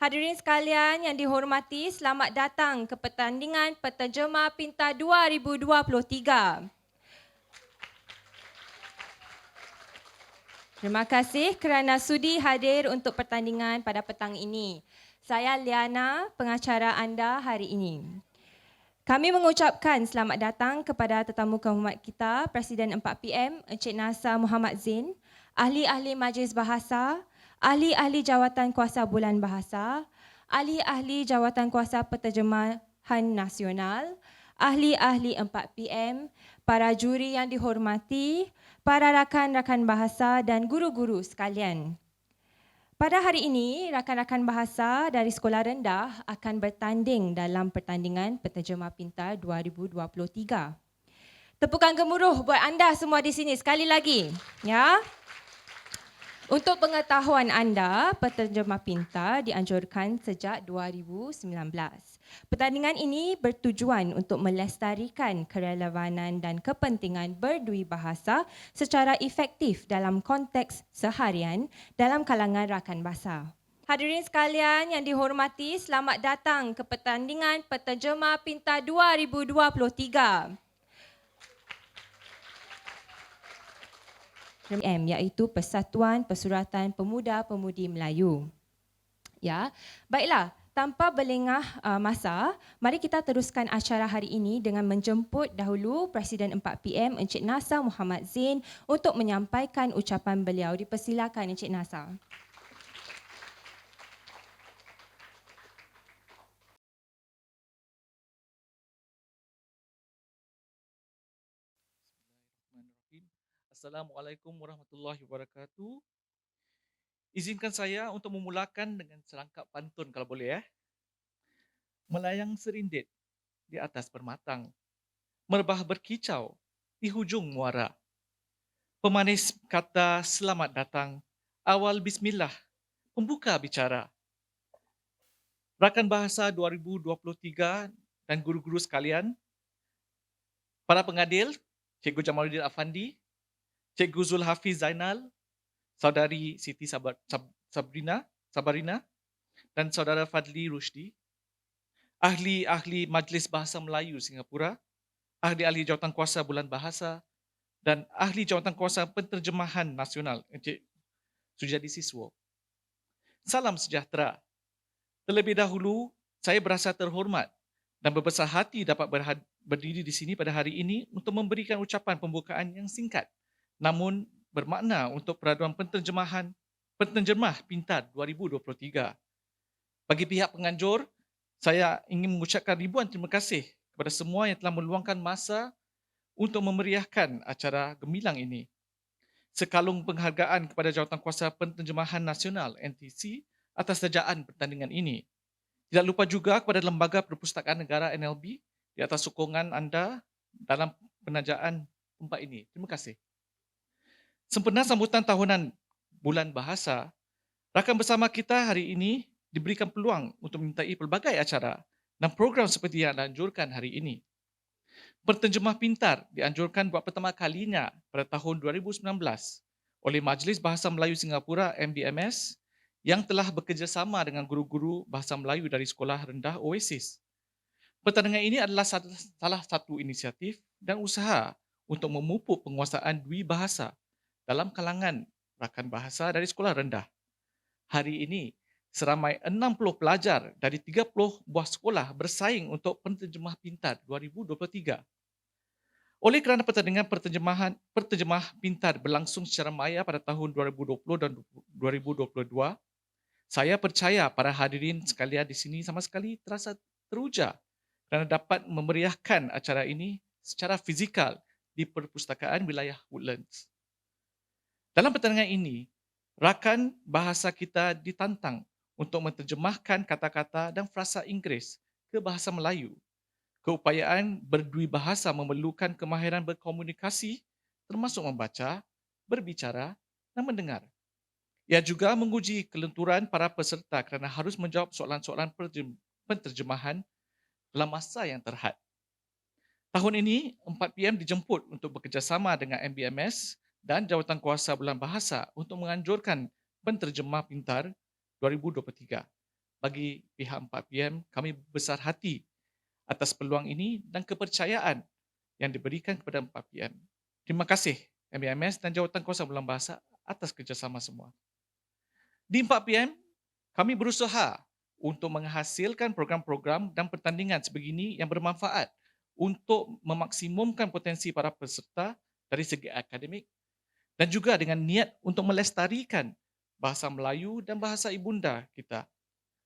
Hadirin sekalian yang dihormati, selamat datang ke pertandingan Penterjemah Pintar 2023. Terima kasih kerana sudi hadir untuk pertandingan pada petang ini. Saya Liana, pengacara anda hari ini. Kami mengucapkan selamat datang kepada tetamu kehormat kita, Presiden 4PM, Encik Nasar Muhammad Zain, ahli-ahli Majlis Bahasa, ahli-ahli Jawatan Kuasa Bulan Bahasa, ahli-ahli Jawatan Kuasa Penterjemahan Nasional, ahli-ahli 4PM, para juri yang dihormati, para rakan-rakan bahasa dan guru-guru sekalian. Pada hari ini, rakan-rakan bahasa dari Sekolah Rendah akan bertanding dalam pertandingan Penterjemah Pintar 2023. Tepukan gemuruh buat anda semua di sini sekali lagi. Ya. Untuk pengetahuan anda, Penterjemah Pintar dianjurkan sejak 2019. Pertandingan ini bertujuan untuk melestarikan kerelevanan dan kepentingan berdui bahasa secara efektif dalam konteks seharian dalam kalangan rakan bahasa. Hadirin sekalian yang dihormati, selamat datang ke pertandingan Penterjemah Pintar 2023. Iaitu Persatuan Persuratan Pemuda-Pemudi Melayu. Ya, baiklah, tanpa berlengah masa, mari kita teruskan acara hari ini dengan menjemput dahulu Presiden 4PM Encik Nasar Muhammad Zain untuk menyampaikan ucapan beliau. Dipersilakan Encik Nasar. Assalamualaikum warahmatullahi wabarakatuh. Izinkan saya untuk memulakan dengan serangkap pantun kalau boleh. Melayang serindit di atas permatang, merbah berkicau di hujung muara. Pemanis kata selamat datang, awal bismillah, pembuka bicara. Rakan Bahasa 2023 dan guru-guru sekalian, para pengadil, Cikgu Jamaluddin Afandi, Cikgu Zulhafiz Zainal, Saudari Siti Sabarina, dan Saudara Fadli Rushdi, ahli-ahli Majlis Bahasa Melayu Singapura, ahli-ahli Jawatan Kuasa Bulan Bahasa, dan ahli Jawatan Kuasa Penterjemahan Nasional, Encik Sujadi Siswo. Salam sejahtera. Terlebih dahulu, saya berasa terhormat dan berbesar hati dapat berdiri di sini pada hari ini untuk memberikan ucapan pembukaan yang singkat namun bermakna untuk peraduan Penterjemah Pintar 2023. Bagi pihak penganjur, saya ingin mengucapkan ribuan terima kasih kepada semua yang telah meluangkan masa untuk memeriahkan acara gemilang ini. Sekalung penghargaan kepada Jawatan Kuasa Penterjemahan Nasional NTC atas sejaan pertandingan ini. Tidak lupa juga kepada Lembaga Perpustakaan Negara NLB di atas sokongan anda dalam penajaan tempat ini. Terima kasih. Sempena sambutan tahunan Bulan Bahasa, rakan bersama kita hari ini diberikan peluang untuk menyertai pelbagai acara dan program seperti yang dianjurkan hari ini. Penterjemah Pintar dianjurkan buat pertama kalinya pada tahun 2019 oleh Majlis Bahasa Melayu Singapura MBMS yang telah bekerjasama dengan guru-guru Bahasa Melayu dari Sekolah Rendah Oasis. Pertandingan ini adalah salah satu inisiatif dan usaha untuk memupuk penguasaan dui bahasa dalam kalangan rakan bahasa dari sekolah rendah. Hari ini, seramai 60 pelajar dari 30 buah sekolah bersaing untuk Penterjemah Pintar 2023. Oleh kerana pertandingan Penterjemah Pintar berlangsung secara maya pada tahun 2020 dan 2022, saya percaya para hadirin sekalian di sini sama sekali terasa teruja kerana dapat memeriahkan acara ini secara fizikal di Perpustakaan Wilayah Woodlands. Dalam pertandingan ini, rakan bahasa kita ditantang untuk menterjemahkan kata-kata dan frasa Inggeris ke bahasa Melayu. Keupayaan berdui bahasa memerlukan kemahiran berkomunikasi termasuk membaca, berbicara dan mendengar. Ia juga menguji kelenturan para peserta kerana harus menjawab soalan-soalan penterjemahan dalam masa yang terhad. Tahun ini, 4PM dijemput untuk bekerjasama dengan MBMS dan Jawatan Kuasa Bulan Bahasa untuk menganjurkan Penterjemah Pintar 2023. bagi pihak 4PM, kami besar hati atas peluang ini dan kepercayaan yang diberikan kepada 4PM. Terima kasih MBMS dan Jawatankuasa Bulan Bahasa atas kerjasama semua. Di 4PM, kami berusaha untuk menghasilkan program-program dan pertandingan sebegini yang bermanfaat untuk memaksimumkan potensi para peserta dari segi akademik dan juga dengan niat untuk melestarikan bahasa Melayu dan bahasa ibunda kita.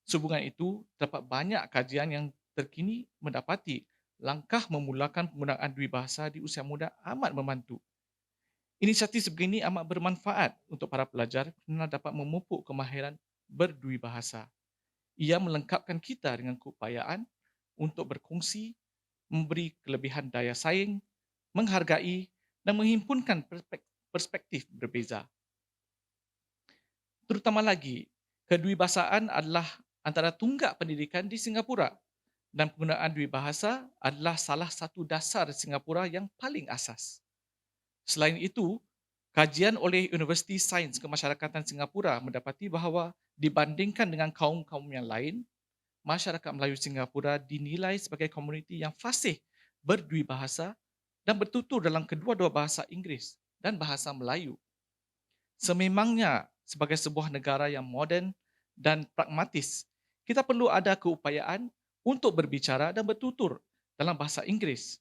Sehubungan itu, terdapat banyak kajian yang terkini mendapati langkah memulakan penggunaan dui bahasa di usia muda amat membantu. Inisiatif sebegini amat bermanfaat untuk para pelajar kerana dapat memupuk kemahiran berdui bahasa. Ia melengkapkan kita dengan keupayaan untuk berkongsi, memberi kelebihan daya saing, menghargai dan menghimpunkan perspektif berbeza. Terutama lagi, kedui-bahasaan adalah antara tunggak pendidikan di Singapura dan penggunaan dui bahasa adalah salah satu dasar Singapura yang paling asas. Selain itu, kajian oleh Universiti Sains Kemasyarakatan Singapura mendapati bahawa dibandingkan dengan kaum-kaum yang lain, masyarakat Melayu Singapura dinilai sebagai komuniti yang fasih berdui bahasa dan bertutur dalam kedua-dua bahasa Inggeris dan bahasa Melayu. Sememangnya sebagai sebuah negara yang moden dan pragmatis, kita perlu ada keupayaan untuk berbicara dan bertutur dalam bahasa Inggeris.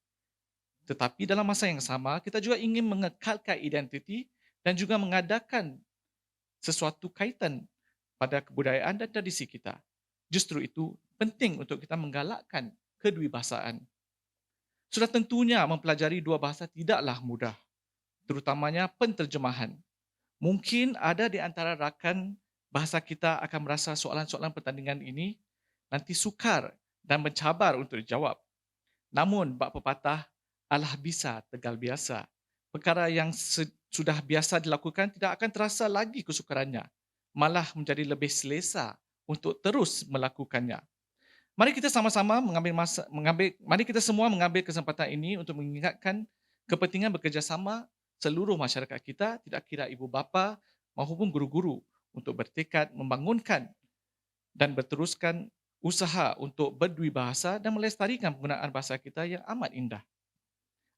Tetapi dalam masa yang sama, kita juga ingin mengekalkan identiti dan juga mengadakan sesuatu kaitan pada kebudayaan dan tradisi kita. Justru itu penting untuk kita menggalakkan kedui-bahasaan. Sudah tentunya mempelajari dua bahasa tidaklah mudah, terutamanya penterjemahan. Mungkin ada di antara rakan bahasa kita akan merasa soalan-soalan pertandingan ini nanti sukar dan mencabar untuk dijawab. Namun, bab pepatah, alah bisa tegal biasa. Perkara yang sudah biasa dilakukan tidak akan terasa lagi kesukarannya, malah menjadi lebih selesa untuk terus melakukannya. Mari kita sama-sama mari kita semua mengambil kesempatan ini untuk mengingatkan kepentingan bekerjasama seluruh masyarakat kita, tidak kira ibu bapa maupun guru-guru, untuk bertekad membangunkan dan berteruskan usaha untuk berdui bahasa dan melestarikan penggunaan bahasa kita yang amat indah.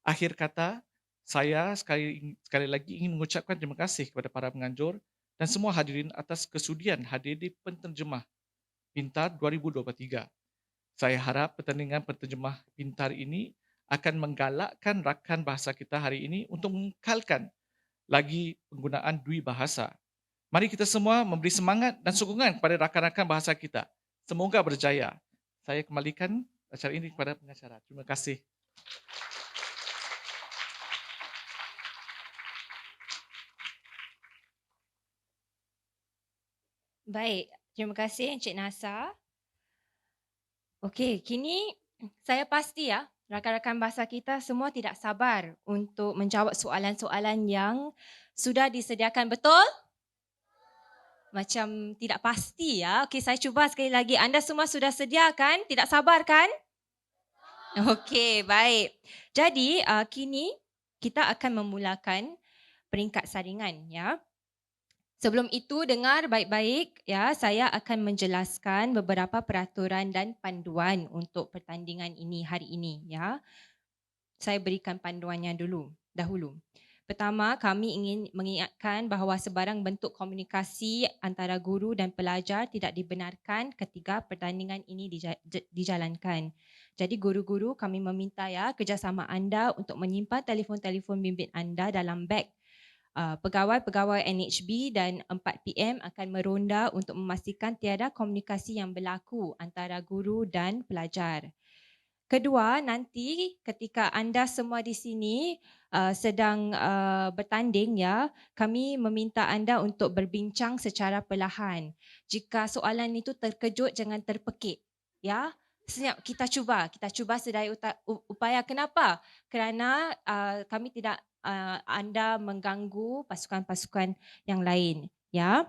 Akhir kata, saya sekali lagi ingin mengucapkan terima kasih kepada para penganjur dan semua hadirin atas kesudian hadir di Penterjemah Pintar 2023. Saya harap pertandingan penterjemah pintar ini akan menggalakkan rakan bahasa kita hari ini untuk mengekalkan lagi penggunaan dui bahasa. Mari kita semua memberi semangat dan sokongan kepada rakan-rakan bahasa kita. Semoga berjaya. Saya kembalikan acara ini kepada pengacara. Terima kasih. Baik, terima kasih Encik Nasa. Okey, kini saya pasti ya, rakan-rakan bahasa kita semua tidak sabar untuk menjawab soalan-soalan yang sudah disediakan, betul? Macam tidak pasti ya. Okey, saya cuba sekali lagi. Anda semua sudah sedia kan? Tidak sabar kan? Okey, baik. Jadi, kini kita akan memulakan peringkat saringan ya. Sebelum itu, dengar baik-baik ya, saya akan menjelaskan beberapa peraturan dan panduan untuk pertandingan ini hari ini ya. Saya berikan panduannya dahulu. Pertama, kami ingin mengingatkan bahawa sebarang bentuk komunikasi antara guru dan pelajar tidak dibenarkan ketika pertandingan ini dijalankan. Jadi guru-guru, kami meminta ya kerjasama anda untuk menyimpan telefon-telefon bimbit anda dalam beg. Pegawai-pegawai NHB dan 4PM akan meronda untuk memastikan tiada komunikasi yang berlaku antara guru dan pelajar. Kedua, nanti ketika anda semua di sini sedang bertanding ya, kami meminta anda untuk berbincang secara perlahan. Jika soalan itu terkejut, jangan terpekik ya. Senyap, kita cuba sedaya upaya. Kenapa? Kerana kami tidak anda mengganggu pasukan-pasukan yang lain ya.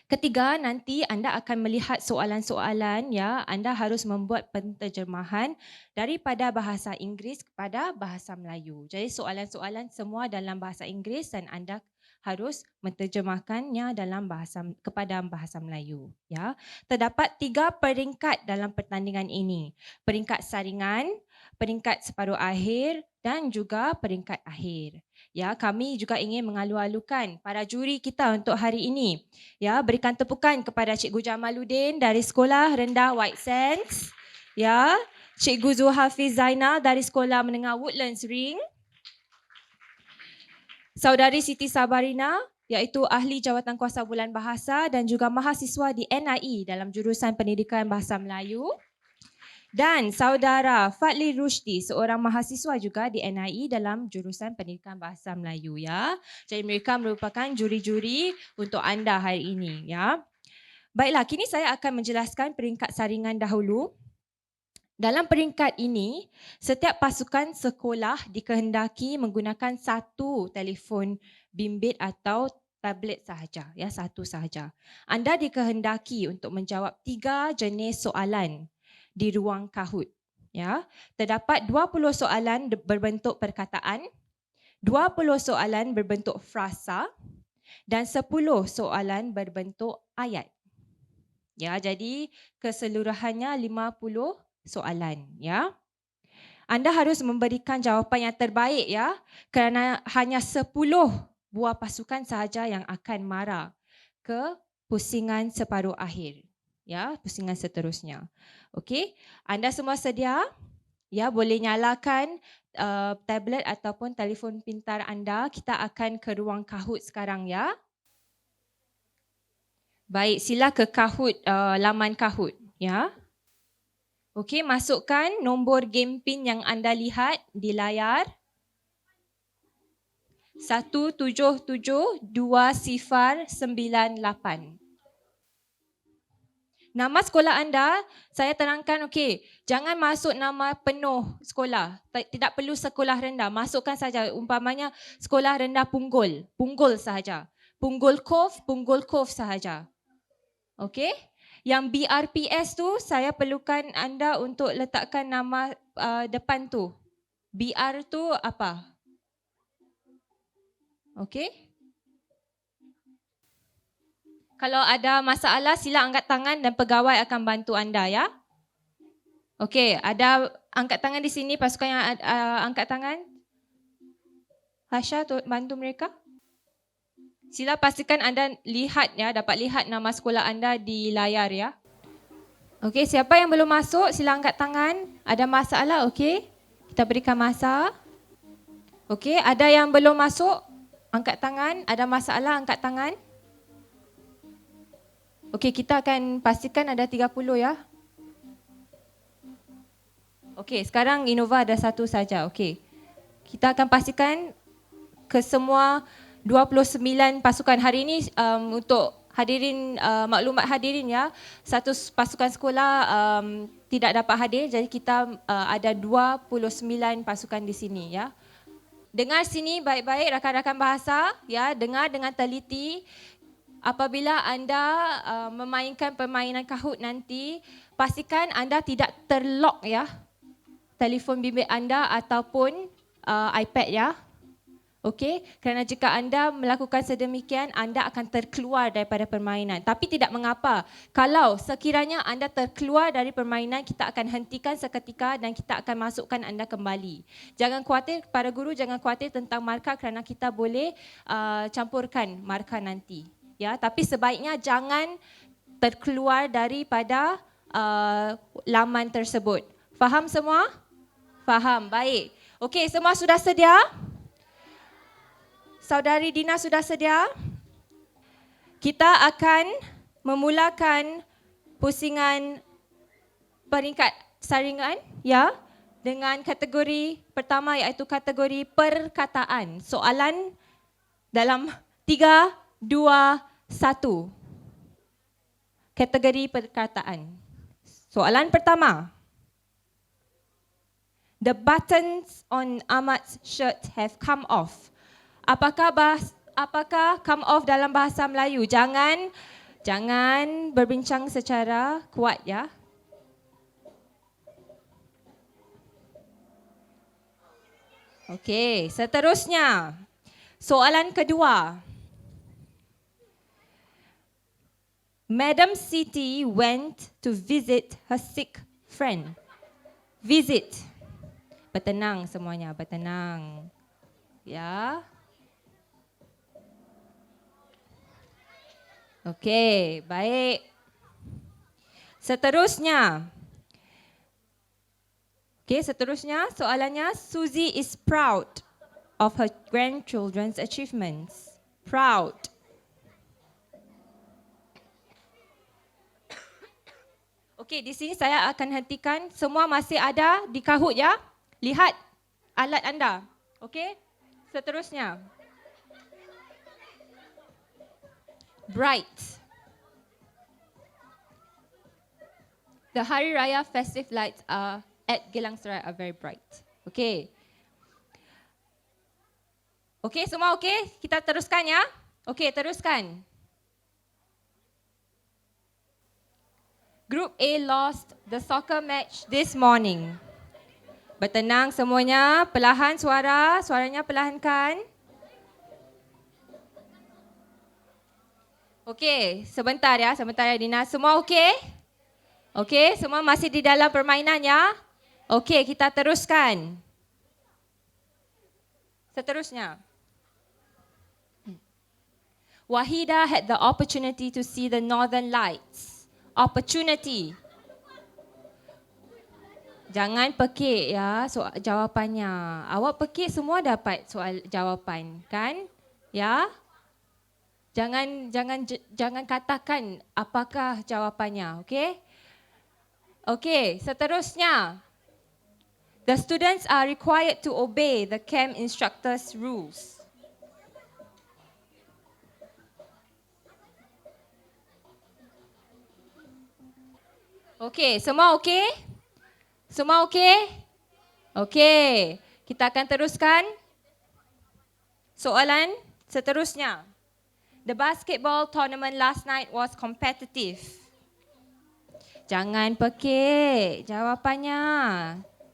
Ketiga, nanti anda akan melihat soalan-soalan ya, anda harus membuat penterjemahan daripada bahasa Inggeris kepada bahasa Melayu. Jadi soalan-soalan semua dalam bahasa Inggeris dan anda harus menterjemahkannya kepada bahasa Melayu. Ya, terdapat 3 peringkat dalam pertandingan ini. Peringkat saringan, peringkat separuh akhir dan juga peringkat akhir. Ya, kami juga ingin mengalu-alukan para juri kita untuk hari ini. Ya, berikan tepukan kepada Cikgu Jamaluddin dari Sekolah Rendah White Sands. Ya, Cikgu Zulhafiz Zainal dari Sekolah Menengah Woodlands Ring. Saudari Siti Sabarina, iaitu ahli jawatankuasa bulan bahasa dan juga mahasiswa di NIE dalam jurusan Pendidikan Bahasa Melayu. Dan saudara Fadli Rushdi, seorang mahasiswa juga di NIE dalam jurusan Pendidikan Bahasa Melayu, ya. Jadi mereka merupakan juri-juri untuk anda hari ini, ya. Baiklah, kini saya akan menjelaskan peringkat saringan dahulu. Dalam peringkat ini, setiap pasukan sekolah dikehendaki menggunakan satu telefon bimbit atau tablet sahaja, ya, satu sahaja. Anda dikehendaki untuk menjawab 3 jenis soalan di ruang Kahoot, ya. Terdapat 20 soalan berbentuk perkataan, 20 soalan berbentuk frasa dan 10 soalan berbentuk ayat. Ya, jadi keseluruhannya 50 soalan, ya. Anda harus memberikan jawapan yang terbaik, ya, kerana hanya 10 buah pasukan sahaja yang akan mara ke pusingan separuh akhir, ya, pusingan seterusnya. Okey, anda semua sedia? Ya, boleh nyalakan tablet ataupun telefon pintar anda. Kita akan ke ruang Kahoot sekarang, ya. Baik, sila ke Kahoot, laman Kahoot, ya. Okey, masukkan nombor game pin yang anda lihat di layar. 1772098. Nama sekolah anda, saya terangkan, okey, jangan masuk nama penuh sekolah. Tidak perlu sekolah rendah, masukkan saja umpamanya sekolah rendah Punggol, Punggol sahaja. Punggol Cove sahaja. Okey? Yang BRPS tu saya perlukan anda untuk letakkan nama depan tu. BR tu apa? Okey? Kalau ada masalah sila angkat tangan dan pegawai akan bantu anda, ya. Okey, ada angkat tangan di sini, pasukan yang angkat tangan. Hasha, bantu mereka. Sila pastikan anda lihat, ya, dapat lihat nama sekolah anda di layar, ya. Okey, siapa yang belum masuk sila angkat tangan. Ada masalah, okey? Kita berikan masa. Okey, ada yang belum masuk? Angkat tangan. Ada masalah, angkat tangan. Okey, kita akan pastikan ada 30, ya. Okey, sekarang Innova ada 1 saja. Okey. Kita akan pastikan ke semua 29 pasukan hari ini untuk hadirin, maklumat hadirin, ya, satu pasukan sekolah tidak dapat hadir, jadi kita ada 29 pasukan di sini, ya. Dengar sini baik-baik rakan-rakan bahasa, ya, dengar dengan teliti. Apabila anda memainkan permainan Kahoot nanti, pastikan anda tidak terlock, ya, telefon bimbit anda ataupun iPad, ya. Okey, kerana jika anda melakukan sedemikian, anda akan terkeluar daripada permainan. Tapi tidak mengapa. Kalau sekiranya anda terkeluar dari permainan, kita akan hentikan seketika dan kita akan masukkan anda kembali. Jangan khawatir, para guru jangan khawatir tentang markah kerana kita boleh campurkan markah nanti. Ya, tapi sebaiknya jangan terkeluar daripada laman tersebut. Faham semua? Faham, baik. Okey, semua sudah sedia? Saudari Dina sudah sedia? Kita akan memulakan pusingan peringkat saringan, ya, dengan kategori pertama iaitu kategori perkataan. Soalan dalam 3, 2, 1. Kategori perkataan. Soalan pertama. The buttons on Ahmad's shirt have come off. Apakah come off dalam bahasa Melayu? Jangan berbincang secara kuat, ya. Okey, seterusnya. Soalan kedua. Madam Siti went to visit her sick friend. Visit. Bertenang semuanya, bertenang. Ya. Okey, baik. Seterusnya. Okey, seterusnya soalannya, Suzy is proud of her grandchildren's achievements. Proud. Okey, di sini saya akan hentikan. Semua masih ada di Kahoot ya. Lihat alat anda. Okey. Seterusnya. Bright. The Hari Raya festive lights at Geylang Serai are very bright. Okey. Okey, semua okey? Kita teruskan ya. Okey, teruskan. Group A lost the soccer match this morning. Bertenang semuanya, perlahan suaranya perlahankan. Okey, sebentar ya Dina. Semua okey? Okey, semua masih di dalam permainan ya? Okey, kita teruskan. Seterusnya. Wahida had the opportunity to see the northern lights. Opportunity. Jangan pekik ya soal jawapannya. Awak pekik semua dapat soal jawapan, kan? Ya? Jangan katakan apakah jawapannya, okey? Okey, seterusnya. The students are required to obey the camp instructor's rules. Okey, semua okey? Semua okey? Okey, kita akan teruskan. Soalan seterusnya. The basketball tournament last night was competitive. Jangan pekik jawapannya.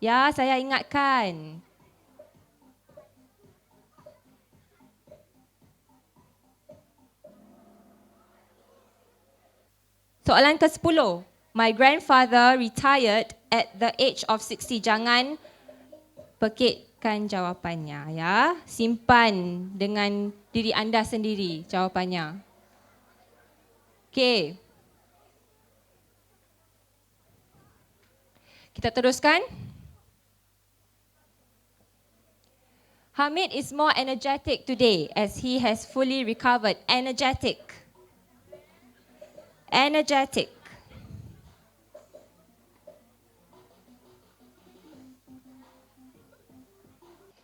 Ya, saya ingatkan. Soalan ke-10. My grandfather retired at the age of 60. Jangan pekikkan jawapannya ya. Simpan dengan diri anda sendiri jawapannya. Okey. Kita teruskan. Hamid is more energetic today as he has fully recovered. Energetic. Energetic.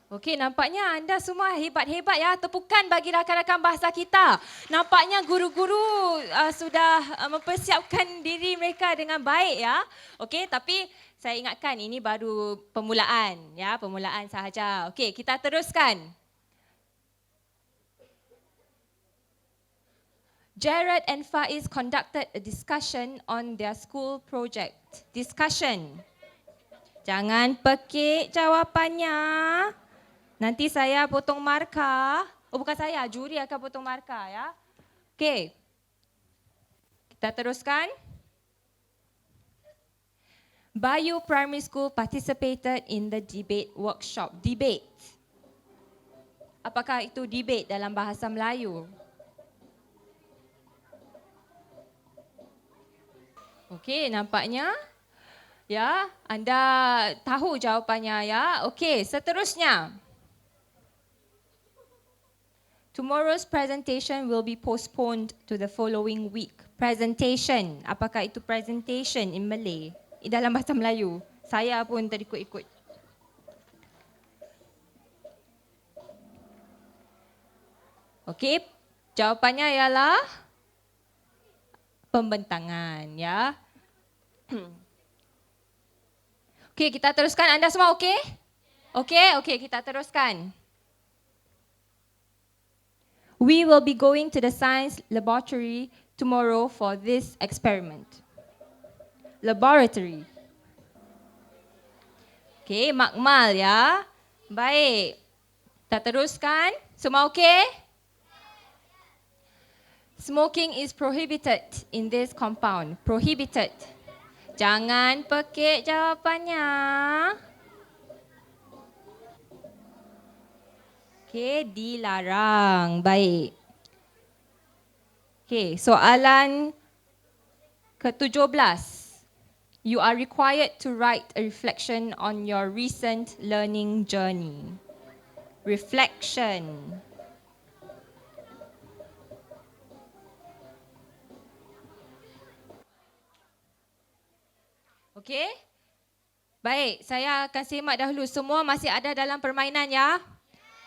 Okey, nampaknya anda semua hebat-hebat ya. Tepukan bagi rakan-rakan bahasa kita. Nampaknya guru-guru sudah mempersiapkan diri mereka dengan baik ya. Okey, tapi saya ingatkan ini baru permulaan ya, permulaan sahaja. Okey, kita teruskan. Jared and Faiz conducted a discussion on their school project. Discussion. Jangan pekik jawapannya. Nanti saya potong markah. Oh, bukan saya, juri akan potong markah ya. Okey. Kita teruskan. Bayu Primary School participated in the debate workshop. Debate. Apakah itu debate dalam bahasa Melayu? Okey, nampaknya ya, anda tahu jawapannya ya. Okey, seterusnya. Tomorrow's presentation will be postponed to the following week. Presentation. Apakah itu presentation in Malay? Dalam bahasa Melayu. Saya pun terikut-ikut. Okey, jawapannya ialah pembentangan ya. Okey, kita teruskan. Anda semua okey? Okey, kita teruskan. We will be going to the science laboratory tomorrow for this experiment. Laboratory. Okey, makmal ya. Baik. Kita teruskan. Semua okey? Smoking is prohibited in this compound. Prohibited. Jangan pekik jawapannya. Okey, dilarang. Baik. Okey, soalan ke-17. You are required to write a reflection on your recent learning journey. Reflection. Okey? Baik, saya akan semak dahulu. Semua masih ada dalam permainan ya?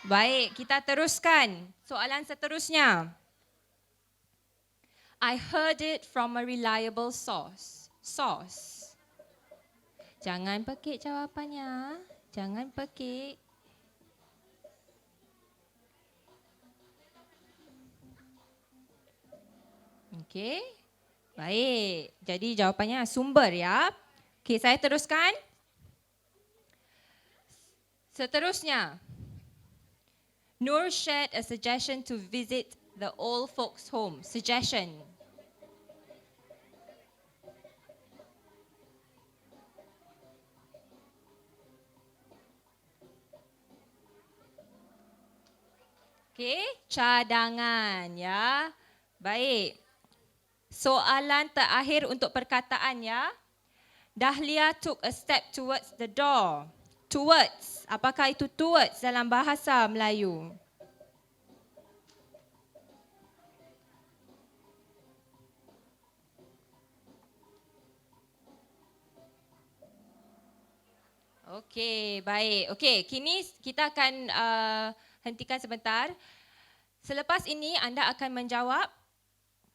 Baik, kita teruskan. Soalan seterusnya. I heard it from a reliable source. Source. Jangan pekik jawapannya. Jangan pekik. Okey. Baik. Jadi jawapannya sumber ya. Okey, saya teruskan. Seterusnya. Nur shared a suggestion to visit the old folks home. Suggestion. Okey, cadangan ya. Baik. Soalan terakhir untuk perkataan ya. Dahlia took a step towards the door. Towards. Apakah itu towards dalam bahasa Melayu? Okey, baik. Okey, kini kita akan hentikan sebentar. Selepas ini anda akan menjawab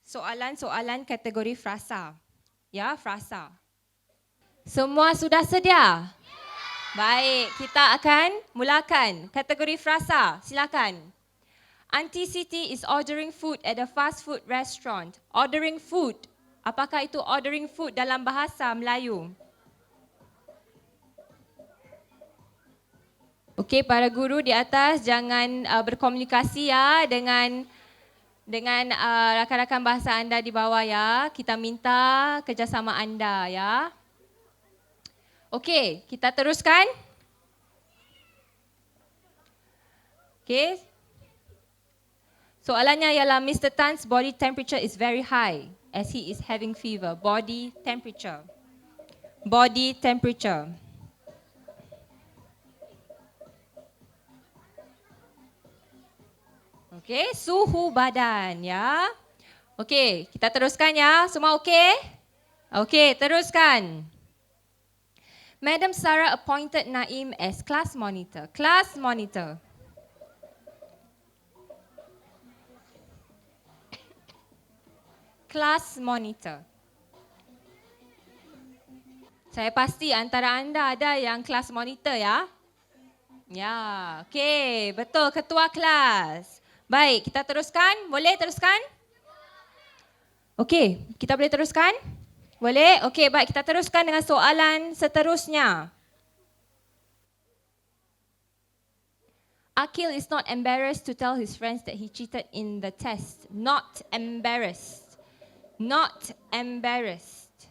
soalan-soalan kategori frasa. Ya, frasa. Semua sudah sedia? Baik, kita akan mulakan kategori frasa. Silakan. Aunty Siti is ordering food at a fast food restaurant. Ordering food. Apakah itu ordering food dalam bahasa Melayu? Okey, para guru di atas jangan berkomunikasi ya dengan rakan-rakan bahasa anda di bawah ya. Kita minta kerjasama anda ya. Okey, kita teruskan. Okey. Soalannya ialah Mr. Tan's body temperature is very high as he is having fever. Body temperature. Body temperature. Okey, suhu badan ya. Okey, kita teruskan ya. Semua okey? Okey, teruskan. Madam Sarah appointed Naim as class monitor. Class monitor. Class monitor. Saya pasti antara anda ada yang class monitor ya. Ya, okey, betul, ketua kelas. Baik, kita teruskan. Boleh teruskan? Okey, kita boleh teruskan? Boleh? Okey, baik, kita teruskan dengan soalan seterusnya. Akil is not embarrassed to tell his friends that he cheated in the test. Not embarrassed. Not embarrassed.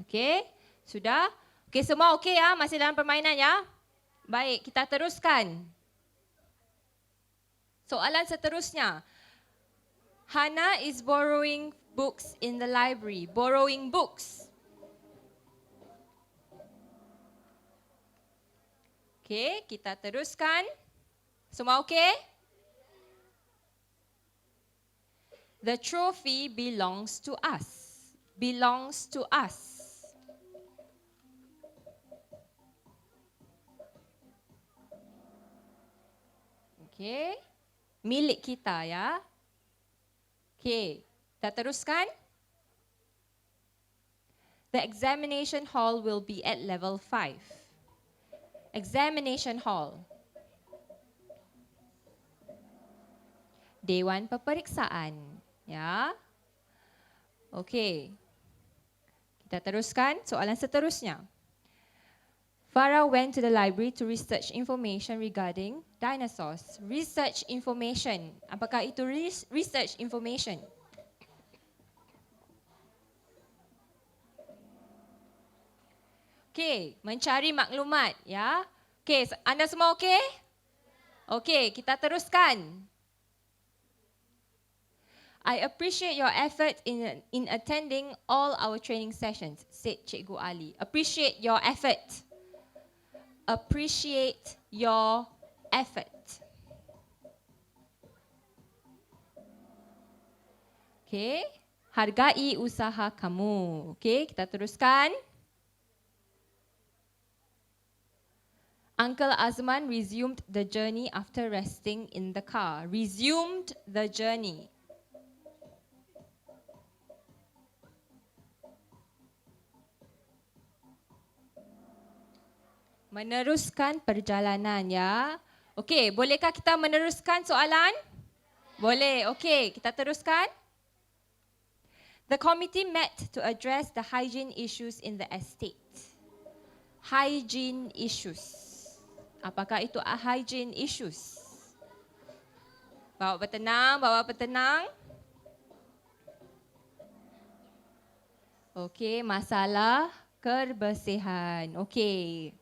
Okey, sudah? Okey, semua okey ya? Masih dalam permainan ya? Baik, kita teruskan. Soalan seterusnya. Hana is borrowing books in the library. Borrowing books. Okey, kita teruskan. Semua okey? The trophy belongs to us. Belongs to us. Okey. Milik kita ya. Okey, kita teruskan. The examination hall will be at level 5. Examination hall. Dewan peperiksaan, ya. Okey. Kita teruskan soalan seterusnya. Farah went to the library to research information regarding dinosaurs. Research information. Apakah itu research information? Okey, mencari maklumat ya. Okey, anda semua okey? Okey, kita teruskan. I appreciate your effort in attending all our training sessions, said Cikgu Ali. Appreciate your effort. Appreciate your effort. Okey, hargai usaha kamu. Okey, kita teruskan. Uncle Azman resumed the journey after resting in the car. Resumed the journey. Meneruskan perjalanan ya. Okey, bolehkah kita meneruskan soalan? Boleh. Okey, kita teruskan. The committee met to address the hygiene issues in the estate. Hygiene issues. Apakah itu hygiene issues? Bawa bertenang, bawa bertenang. Okey, masalah kebersihan. Okey.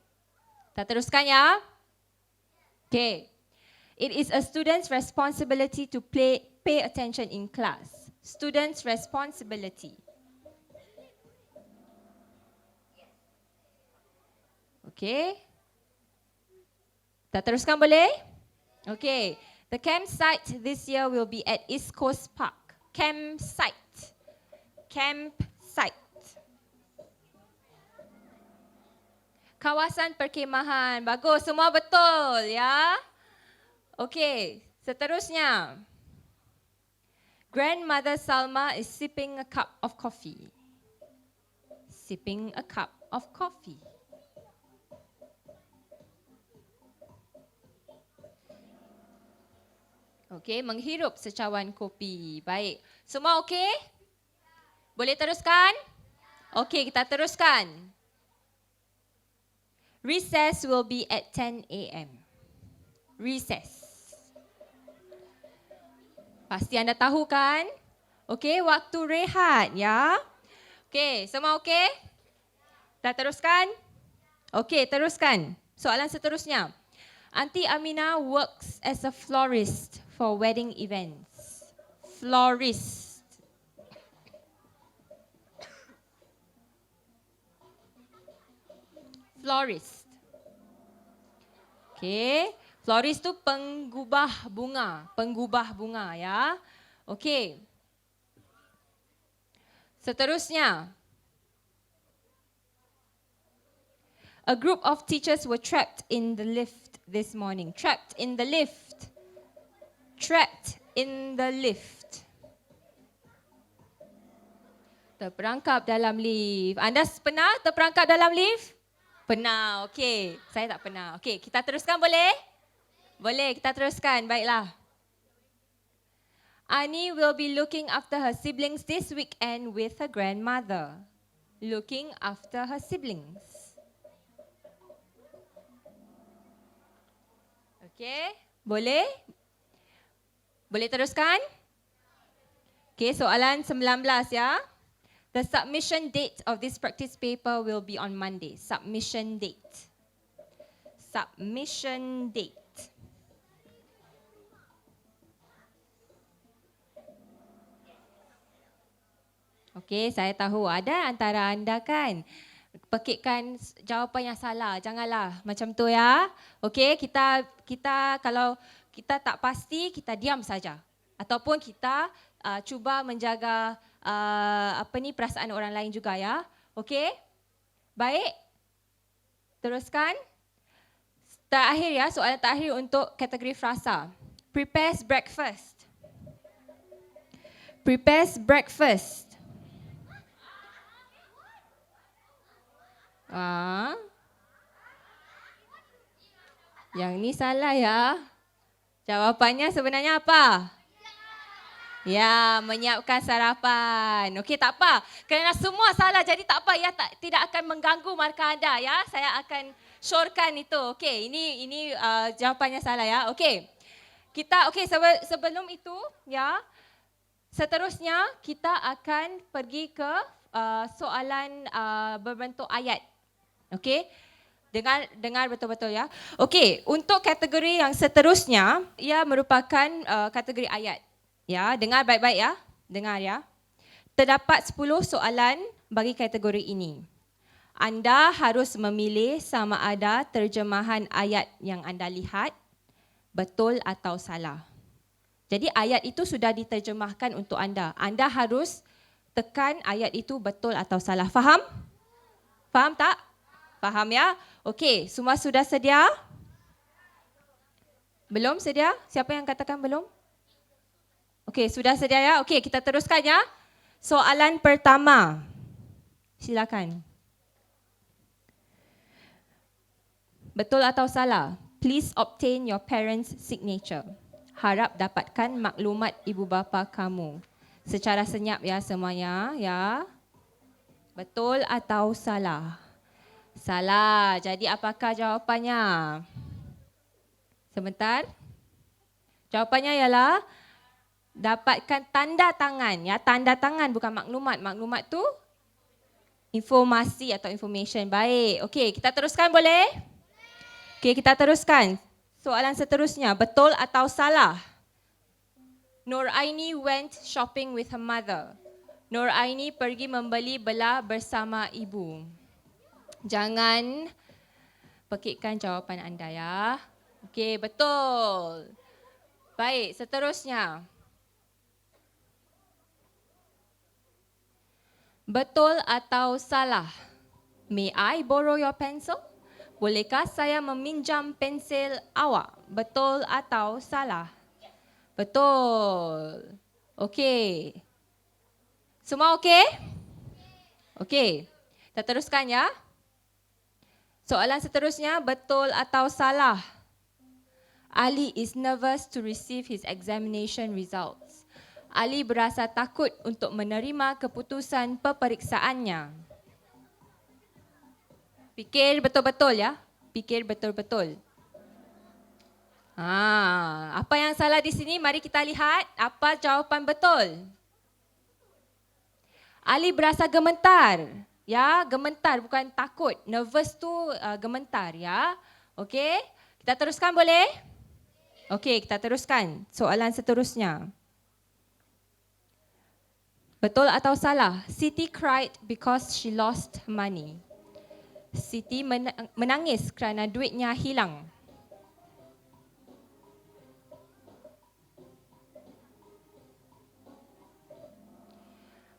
Kita teruskan ya. Okey. It is a student's responsibility to pay attention in class. Student's responsibility. Okey. Kita teruskan boleh? Okey. The campsite this year will be at East Coast Park. Campsite. Campsite. Kawasan perkhemahan. Bagus, semua betul ya. Okey, seterusnya. Grandmother Salma is sipping a cup of coffee. Sipping a cup of coffee. Okey, menghirup secawan kopi. Baik. Semua okey? Boleh teruskan? Okey, kita teruskan. Recess will be at 10 a.m. Recess. Pasti anda tahu kan? Okey, waktu rehat ya. Okey, semua okey? Kita teruskan? Okey, teruskan. Soalan seterusnya. Aunty Amina works as a florist for wedding events. Florist. Florist. Okey. Florist tu penggubah bunga. Penggubah bunga ya. Okey. Seterusnya. A group of teachers were trapped in the lift this morning. Trapped in the lift. Trapped in the lift. Terperangkap dalam lift. Anda pernah terperangkap dalam lift? Pernah. Okey. Saya tak pernah. Okey, kita teruskan boleh? Boleh, kita teruskan. Baiklah. Ani will be looking after her siblings this weekend with her grandmother. Looking after her siblings. Okey, boleh? Boleh teruskan? Okey, soalan 19 ya. The submission date of this practice paper will be on Monday. Submission date. Submission date. Okey, saya tahu ada antara anda kan pekikkan jawapan yang salah. Janganlah macam tu ya. Okey, kita kalau kita tak pasti, kita diam saja. Ataupun kita cuba menjaga perasaan orang lain juga ya. Okey? Baik. Teruskan. Terakhir ya, soalan terakhir untuk kategori frasa. Prepares breakfast. Prepares breakfast. Yang ni salah ya. Jawapannya sebenarnya apa? Ya, menyiapkan sarapan. Okey, tak apa. Kerana semua salah jadi tak apa ya, tidak akan mengganggu markah anda ya. Saya akan syorkan itu. Okey, ini jawapannya salah ya. Okey. Sebelum itu ya, seterusnya kita akan pergi ke soalan berbentuk ayat. Okey? Dengar betul-betul ya. Okey, untuk kategori yang seterusnya, ia merupakan kategori ayat. Ya, dengar baik-baik ya. Dengar ya. Terdapat 10 soalan bagi kategori ini. Anda harus memilih sama ada terjemahan ayat yang anda lihat betul atau salah. Jadi ayat itu sudah diterjemahkan untuk anda. Anda harus tekan ayat itu betul atau salah. Faham? Faham tak? Faham ya? Okey, semua sudah sedia? Belum sedia? Siapa yang katakan belum? Okey, sudah sedia ya? Okey, kita teruskan ya. Soalan pertama. Silakan. Betul atau salah? Please obtain your parents' signature. Harap dapatkan maklumat ibu bapa kamu. Secara senyap ya semuanya, ya. Betul atau salah? Salah. Jadi apakah jawapannya? Sebentar. Jawapannya ialah dapatkan tanda tangan, ya. Tanda tangan bukan maklumat. Maklumat tu informasi atau information. Baik. Okey, kita teruskan boleh? Okey, kita teruskan. Soalan seterusnya, betul atau salah? Nuraini went shopping with her mother. Nuraini pergi membeli belah bersama ibu. Jangan pekikkan jawapan anda ya. Okey, betul. Baik, seterusnya. Betul atau salah? May I borrow your pencil? Bolehkah saya meminjam pensil awak? Betul atau salah? Betul. Okey. Semua okey? Okey. Kita teruskan ya. Soalan seterusnya, betul atau salah? Ali is nervous to receive his examination results. Ali berasa takut untuk menerima keputusan peperiksaannya. Fikir betul-betul ya. Fikir betul-betul. Apa yang salah di sini? Mari kita lihat apa jawapan betul. Ali berasa gemetar. Ya, gemetar bukan takut. Nervous tu gemetar ya. Okey? Kita teruskan boleh? Okey, kita teruskan. Soalan seterusnya. Betul atau salah? Siti cried because she lost money. Siti menangis kerana duitnya hilang.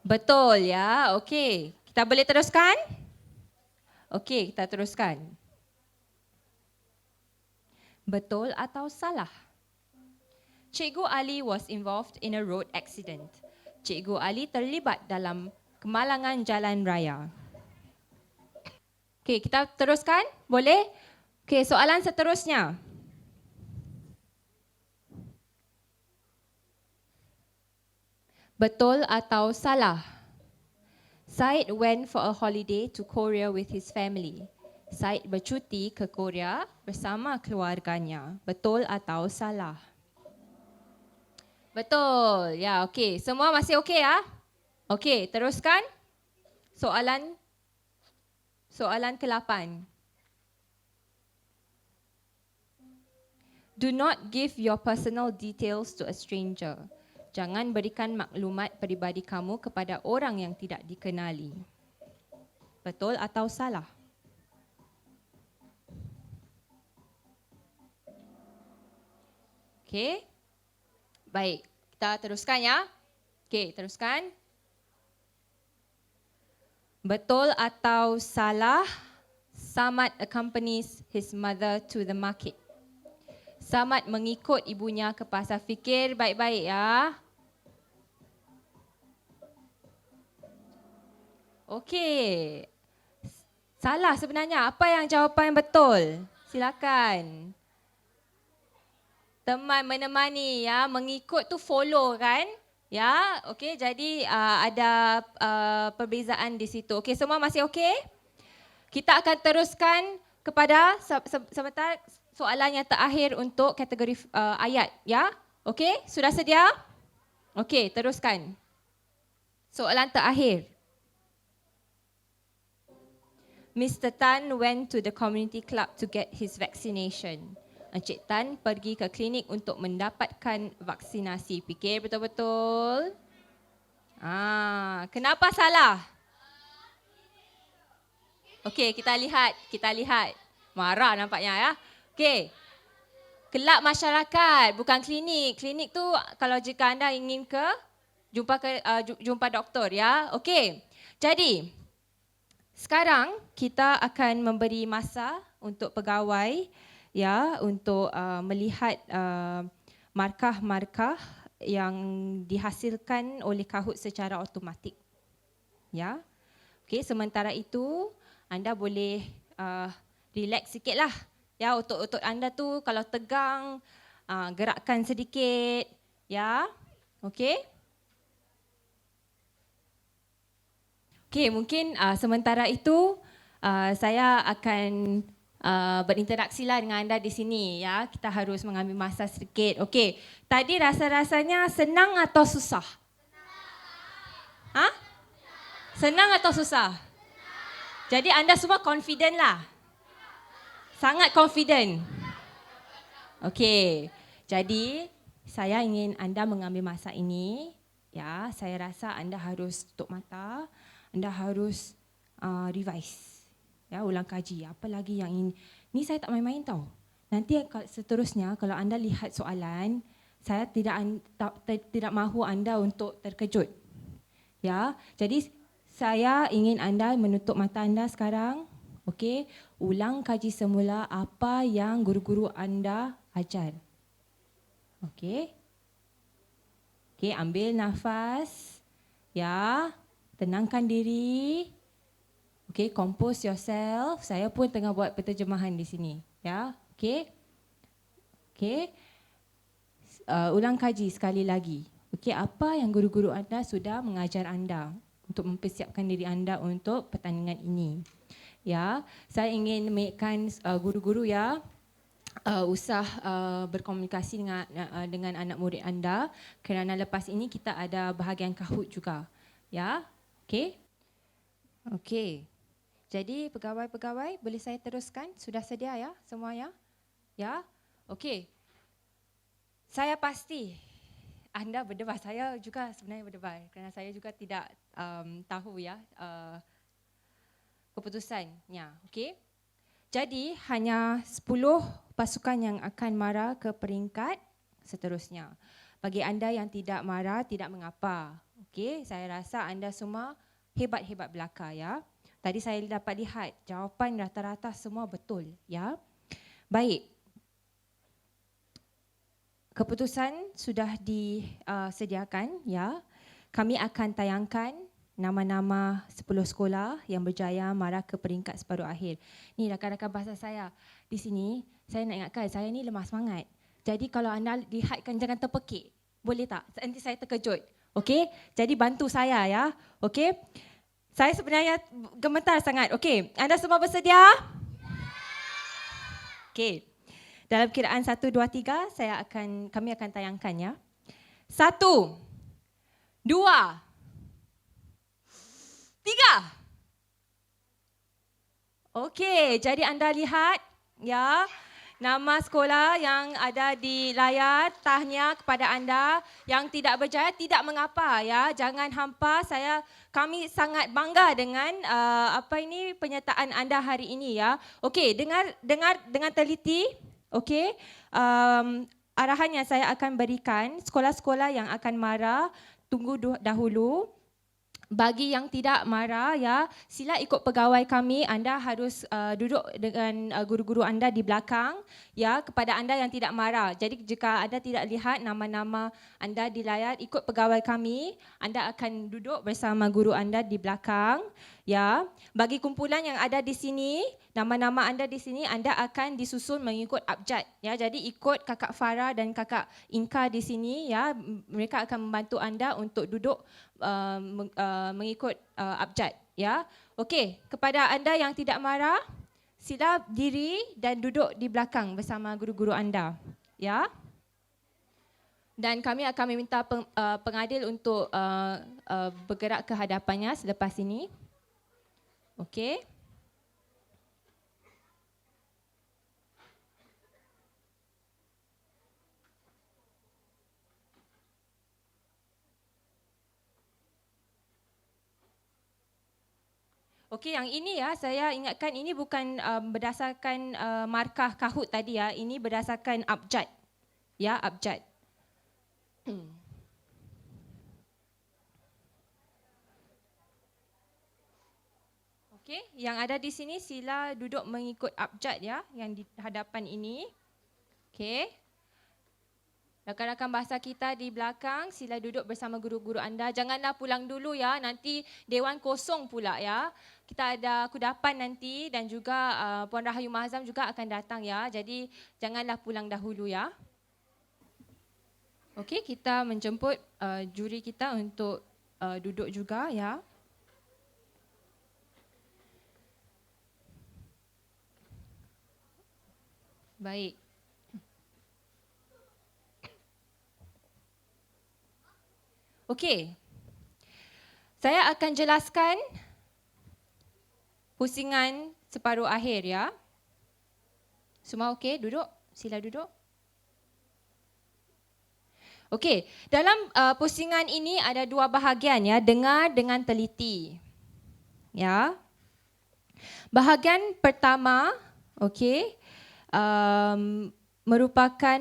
Betul ya. Okey. Kita boleh teruskan? Okey, kita teruskan. Betul atau salah? Cikgu Ali was involved in a road accident. Cikgu Ali terlibat dalam kemalangan jalan raya. Okey, kita teruskan? Boleh? Okey, soalan seterusnya. Betul atau salah? Said went for a holiday to Korea with his family. Said bercuti ke Korea bersama keluarganya. Betul atau salah? Betul. Ya, okey. Semua masih okey ya? Okey, teruskan. Soalan ke-8. Do not give your personal details to a stranger. Jangan berikan maklumat peribadi kamu kepada orang yang tidak dikenali. Betul atau salah? Okey. Baik, kita teruskan ya. Okey, teruskan. Betul atau salah? Samad accompanies his mother to the market. Samad mengikut ibunya ke pasar. Fikir baik-baik ya. Okey. Salah sebenarnya. Apa yang jawapan betul? Silakan. Teman menemani ya, mengikut tu follow kan? Ya, okey. Jadi ada perbezaan di situ. Okey, semua masih okey? Kita akan teruskan kepada sebentar soalan yang terakhir untuk kategori ayat ya. Okey, sudah sedia? Okey, teruskan. Soalan terakhir. Mr. Tan went to the community club to get his vaccination. Encik Tan pergi ke klinik untuk mendapatkan vaksinasi. Fikir betul-betul. Kenapa salah? Okey, kita lihat. Marah nampaknya ya. Okey. Kelab masyarakat, bukan klinik. Klinik tu kalau jika anda ingin jumpa doktor ya. Okey. Jadi, sekarang kita akan memberi masa untuk pegawai ya untuk melihat markah-markah yang dihasilkan oleh Kahoot secara automatik. Ya. Okey, sementara itu anda boleh relax sikitlah. Ya, otot-otot anda tu kalau tegang, gerakkan sedikit, ya. Okey. Okey, mungkin sementara itu saya akan berinteraksilah dengan anda di sini, ya. Kita harus mengambil masa sedikit. Okey. Tadi rasa-rasanya senang atau susah? Senang atau susah? Jadi anda semua confident lah. Sangat confident. Okey. Jadi saya ingin anda mengambil masa ini, ya. Saya rasa anda harus tutup mata, anda harus revise. Ya, ulang kaji. Apa lagi yang ini saya tak main-main tau. Nanti seterusnya kalau anda lihat soalan, saya tidak mahu anda untuk terkejut. Ya. Jadi saya ingin anda menutup mata anda sekarang. Okey, ulang kaji semula apa yang guru-guru anda ajar. Okey. Okey, ambil nafas. Ya, tenangkan diri. Okey, compose yourself. Saya pun tengah buat penterjemahan di sini. Ya, okey. Okey. Ulang kaji sekali lagi. Okey, apa yang guru-guru anda sudah mengajar anda untuk mempersiapkan diri anda untuk pertandingan ini. Ya, saya ingin menaikkan guru-guru ya usah berkomunikasi dengan anak murid anda kerana lepas ini kita ada bahagian Kahoot juga. Ya, okey. Okey. Jadi pegawai-pegawai boleh saya teruskan? Sudah sedia ya semua ya? Ya. Okey. Saya pasti anda berdebar. Saya juga sebenarnya berdebar kerana saya juga tidak tahu ya keputusannya. Okey. Jadi hanya 10 pasukan yang akan mara ke peringkat seterusnya. Bagi anda yang tidak mara, tidak mengapa. Okey, saya rasa anda semua hebat-hebat belaka ya. Tadi saya dapat lihat jawapan rata-rata semua betul ya. Baik. Keputusan sudah disediakan ya. Kami akan tayangkan nama-nama 10 sekolah yang berjaya mara ke peringkat separuh akhir. Ni rakan-rakan bahasa saya. Di sini saya nak ingatkan saya ni lemah semangat. Jadi kalau anda lihatkan jangan terpekik. Boleh tak? Nanti saya terkejut. Okey? Jadi bantu saya ya. Okey? Saya sebenarnya gemetar sangat. Okey, anda semua bersedia? Okey. Dalam kiraan 1 2 3 kami akan tayangkan ya. 1 2 3. Okey, jadi anda lihat ya nama sekolah yang ada di layar. Tahniah kepada anda yang tidak berjaya, tidak mengapa ya. Jangan hampa. Kami sangat bangga dengan penyertaan anda hari ini ya. Okey, dengar dengan teliti. Okey. Arahan yang saya akan berikan, sekolah-sekolah yang akan mara tunggu dahulu. Bagi yang tidak mara ya, sila ikut pegawai kami. Anda harus duduk dengan guru-guru anda di belakang ya. Kepada anda yang tidak mara. Jadi jika anda tidak lihat nama-nama anda di layar, ikut pegawai kami. Anda akan duduk bersama guru anda di belakang ya. Bagi kumpulan yang ada di sini, nama-nama anda di sini anda akan disusun mengikut abjad ya. Jadi ikut Kakak Farah dan Kakak Inka di sini ya. Mereka akan membantu anda untuk duduk mengikut abjad ya. Okey, kepada anda yang tidak marah, sila diri dan duduk di belakang bersama guru-guru anda ya. Dan kami akan meminta pengadil untuk bergerak ke hadapannya selepas ini. Okey. Okey, yang ini ya, saya ingatkan ini bukan berdasarkan markah Kahoot tadi ya. Ini berdasarkan abjad. Ya, abjad. Okey, yang ada di sini sila duduk mengikut abjad ya, yang di hadapan ini. Okey. Rakan-rakan bahasa kita di belakang, sila duduk bersama guru-guru anda. Janganlah pulang dulu ya, nanti dewan kosong pula ya. Kita ada kudapan nanti dan juga Puan Rahayu Mahazam juga akan datang ya. Jadi janganlah pulang dahulu ya. Okey, kita menjemput juri kita untuk duduk juga ya. Baik. Okey. Saya akan jelaskan pusingan separuh akhir ya. Semua okey? Duduk. Sila duduk. Okey, dalam pusingan ini ada dua bahagian ya. Dengar dengan teliti. Ya. Bahagian pertama, okey, merupakan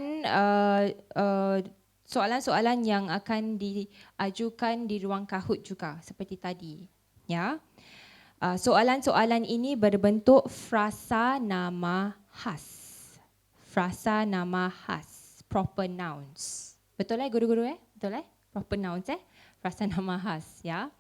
soalan-soalan yang akan diajukan di ruang Kahoot juga seperti tadi. Ya. Soalan-soalan ini berbentuk frasa nama khas. Frasa nama khas, proper nouns. Betul guru-guru Betul Proper nouns frasa nama khas ya.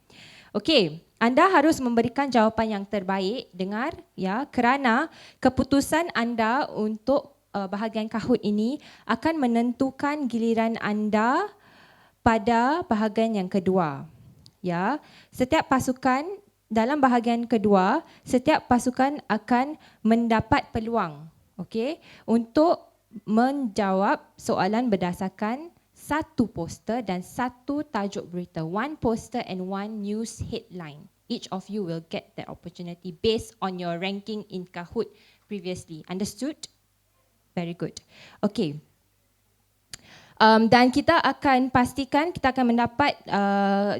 Okey, anda harus memberikan jawapan yang terbaik, dengar ya, kerana keputusan anda untuk bahagian Kahoot ini akan menentukan giliran anda pada bahagian yang kedua. Ya, setiap pasukan dalam bahagian kedua, setiap pasukan akan mendapat peluang, okey, untuk menjawab soalan berdasarkan satu poster dan satu tajuk berita. One poster and one news headline. Each of you will get that opportunity based on your ranking in Kahoot previously. Understood? Very good. Okey. Dan kita akan pastikan kita akan mendapat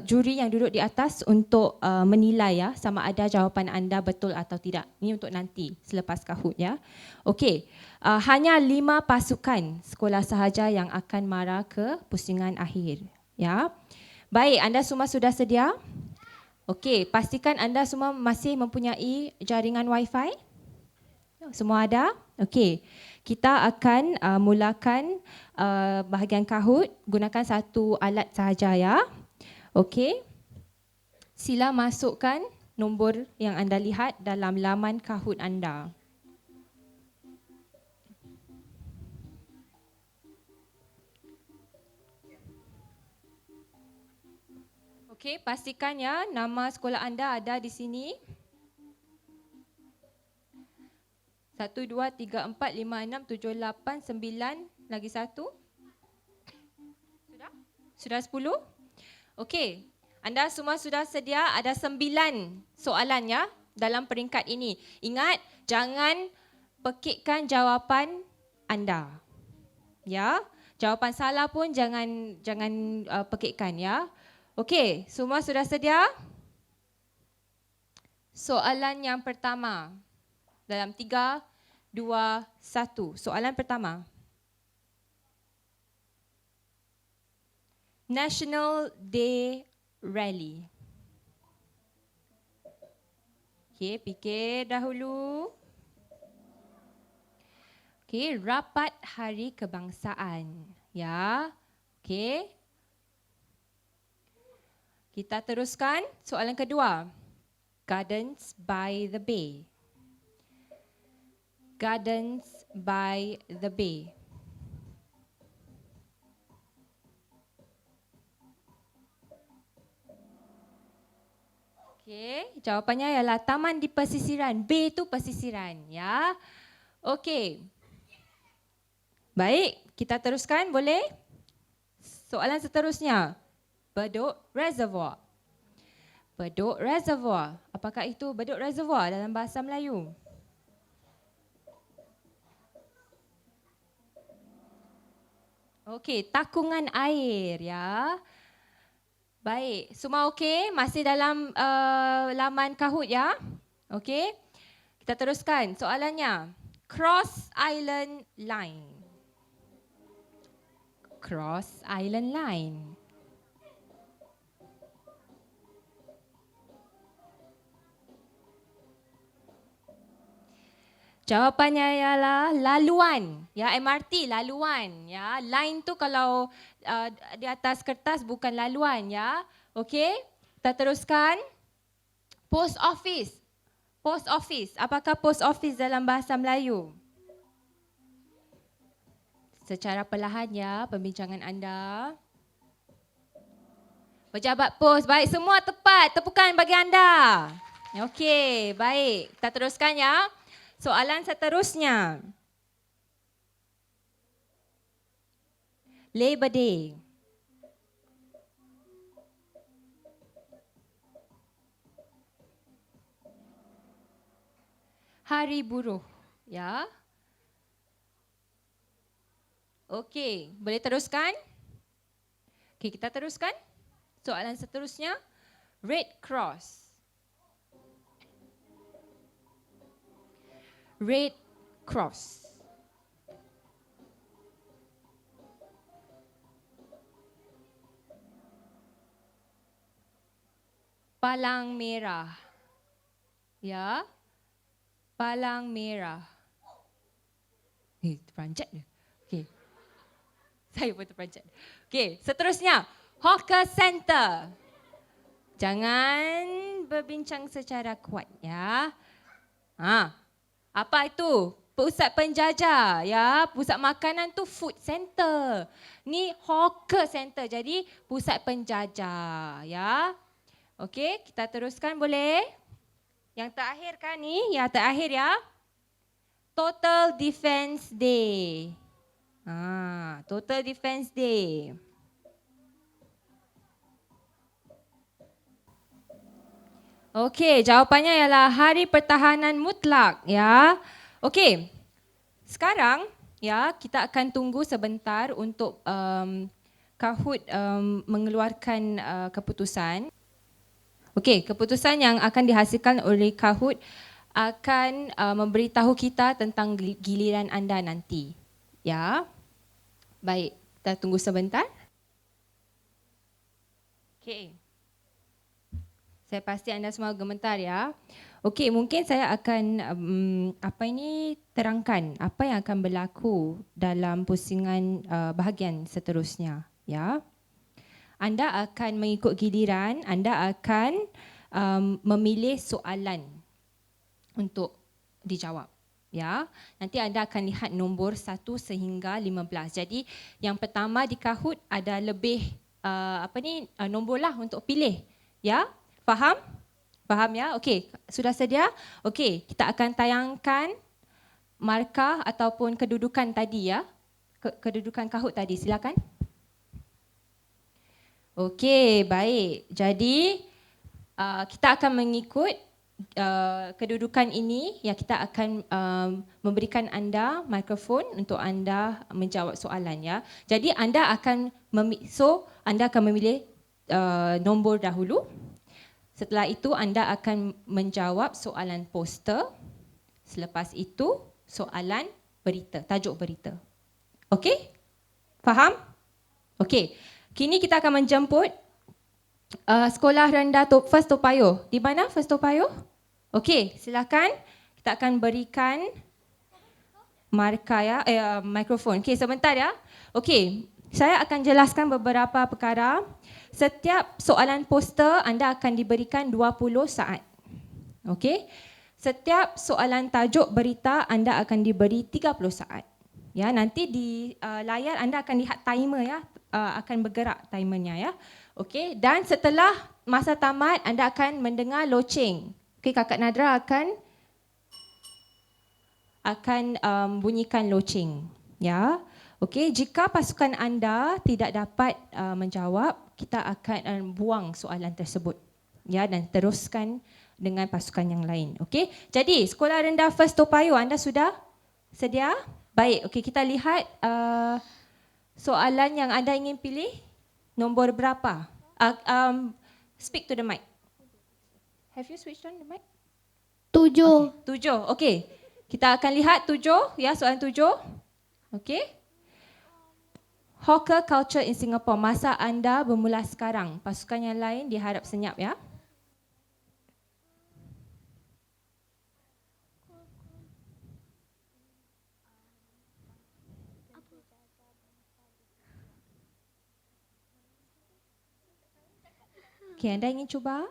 juri yang duduk di atas untuk menilai ya sama ada jawapan anda betul atau tidak. Ini untuk nanti selepas Kahoot ya. Okey. Hanya 5 pasukan sekolah sahaja yang akan mara ke pusingan akhir ya. Baik, anda semua sudah sedia? Okey, pastikan anda semua masih mempunyai jaringan Wi-Fi? Semua ada? Okey. Kita akan mulakan bahagian Kahoot. Gunakan satu alat sahaja ya. Okey. Sila masukkan nombor yang anda lihat dalam laman Kahoot anda. Okey, pastikan ya nama sekolah anda ada di sini. 1, 2, 3, 4, 5, 6, 7, 8, 9, lagi satu. Sudah? Sudah 10? Okey. Anda semua sudah sedia, ada 9 soalan ya dalam peringkat ini. Ingat, jangan pekikkan jawapan anda. Ya, jawapan salah pun jangan pekikkan ya. Okey, semua sudah sedia? Soalan yang pertama. Dalam 3, 2, 1. Soalan pertama. National Day Rally. Okey, fikir dahulu. Okey, rapat hari kebangsaan. Ya. Okey. Kita teruskan soalan kedua. Gardens by the Bay. Gardens by the Bay. Okey, jawapannya ialah taman di pesisiran. Bay itu pesisiran, ya. Okey. Baik, kita teruskan boleh? Soalan seterusnya. Bedok Reservoir. Bedok Reservoir. Apakah itu Bedok Reservoir dalam bahasa Melayu? Okey, takungan air ya. Baik, semua okey? Masih dalam laman Kahoot ya? Okey. Kita teruskan soalannya. Cross Island Line. Cross Island Line. Jawapannya ialah laluan. Ya, MRT laluan. Ya, line tu kalau di atas kertas bukan laluan. Ya, okey. Kita teruskan. Post office. Post office. Apakah post office dalam bahasa Melayu? Secara perlahan ya, pembincangan anda. Pejabat pos. Baik, semua tepat. Tepukan bagi anda. Okey, baik. Kita teruskan ya. Soalan seterusnya. Labor Day. Hari Buruh. Ya. Okey, boleh teruskan? Okey, kita teruskan. Soalan seterusnya. Red Cross. Red Cross. Palang merah. Ya. Palang merah. Terperanjat dia. Okey. Saya pun terperanjat. Okey, seterusnya. Hawker Center. Jangan berbincang secara kuat ya. Apa itu? Pusat penjajah ya. Pusat makanan tu food center. Ni hawker center. Jadi pusat penjajah ya. Okey, kita teruskan boleh? Yang terakhir kan ni, yang terakhir ya. Total Defence Day. Total Defence Day. Okey, jawapannya ialah Hari Pertahanan Mutlak ya. Okey. Sekarang ya, kita akan tunggu sebentar untuk Kahoot mengeluarkan keputusan. Okey, keputusan yang akan dihasilkan oleh Kahoot akan memberitahu kita tentang giliran anda nanti. Ya. Baik, kita tunggu sebentar. Okey. Saya pasti anda semua gemetar ya. Okey, mungkin saya akan terangkan apa yang akan berlaku dalam pusingan bahagian seterusnya, ya. Anda akan mengikut giliran, anda akan memilih soalan untuk dijawab, ya. Nanti anda akan lihat nombor 1 sehingga 15. Jadi yang pertama di Kahoot ada lebih nombor lah untuk pilih, ya. Faham? Faham ya? Okey, sudah sedia? Okey, kita akan tayangkan markah ataupun kedudukan tadi ya. Kedudukan Kahoot tadi, silakan. Okey, baik. Jadi kita akan mengikut kedudukan ini, ya, kita akan memberikan anda mikrofon untuk anda menjawab soalan ya. Jadi anda akan memilih nombor dahulu. Setelah itu anda akan menjawab soalan poster. Selepas itu soalan berita, tajuk berita. Okey? Faham? Okey. Kini kita akan menjemput Sekolah Rendah First Toa Payoh. Di mana First Toa Payoh? Okey, silakan. Kita akan berikan markah ya, mikrofon. Okey, sebentar ya. Okey, saya akan jelaskan beberapa perkara. Setiap soalan poster anda akan diberikan 20 saat. Okey. Setiap soalan tajuk berita anda akan diberi 30 saat. Ya, nanti di layar anda akan lihat timer ya, akan bergerak timernya ya. Okey, dan setelah masa tamat anda akan mendengar loceng. Okey, Kakak Nadra akan bunyikan loceng ya. Okey, jika pasukan anda tidak dapat menjawab, kita akan buang soalan tersebut ya dan teruskan dengan pasukan yang lain. Okey. Jadi, Sekolah Rendah First Toa Payoh, anda sudah sedia? Baik, okey, kita lihat soalan yang anda ingin pilih. Nombor berapa? Speak to the mic. Have you switched on the mic? 7. 7. Okey. Kita akan lihat 7 ya, soalan 7. Okey. Hawker culture in Singapore. Masa anda bermula sekarang. Pasukan yang lain diharap senyap ya. Okey, anda ingin cuba?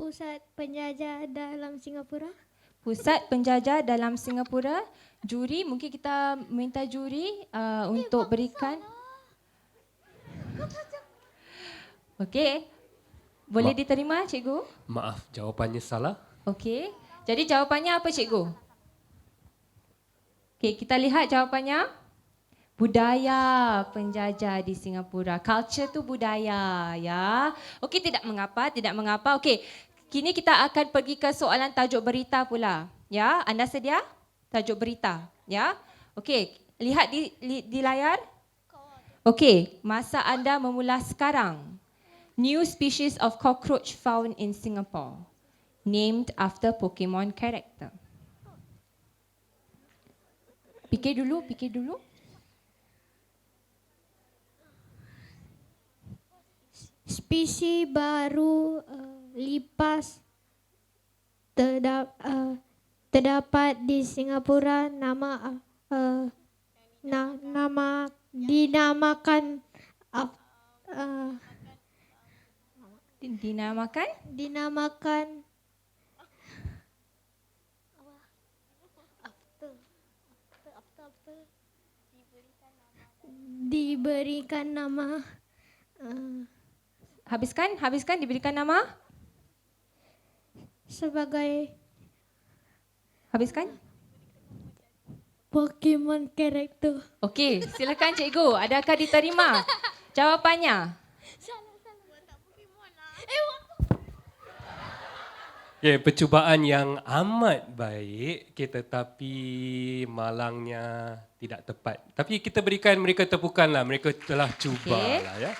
Pusat penjajah dalam Singapura. Pusat penjajah dalam Singapura. Juri, mungkin kita minta juri untuk berikan. Okey. Boleh diterima, cikgu? Maaf, jawapannya salah. Okey. Jadi jawapannya apa, cikgu? Okey, kita lihat jawapannya. Budaya penjajah di Singapura. Culture tu budaya, ya. Okey, tidak mengapa. Okey, kini kita akan pergi ke soalan tajuk berita pula. Ya, anda sedia? Tajuk berita, ya. Okey, lihat di layar. Okey, masa anda memula sekarang. New species of cockroach found in Singapore. Named after Pokemon character. Fikir dulu. Spesies baru lipas terdapat di Singapura. Nama dinamakan diberikan nama Habiskan diberikan nama. sebagai Habiskan. Pokemon character. Okey, silakan cikgu. Adakah diterima jawapannya? Okay, percubaan yang amat baik, tetapi malangnya tidak tepat. Tapi kita berikan mereka tepukanlah, mereka telah cubalah ya.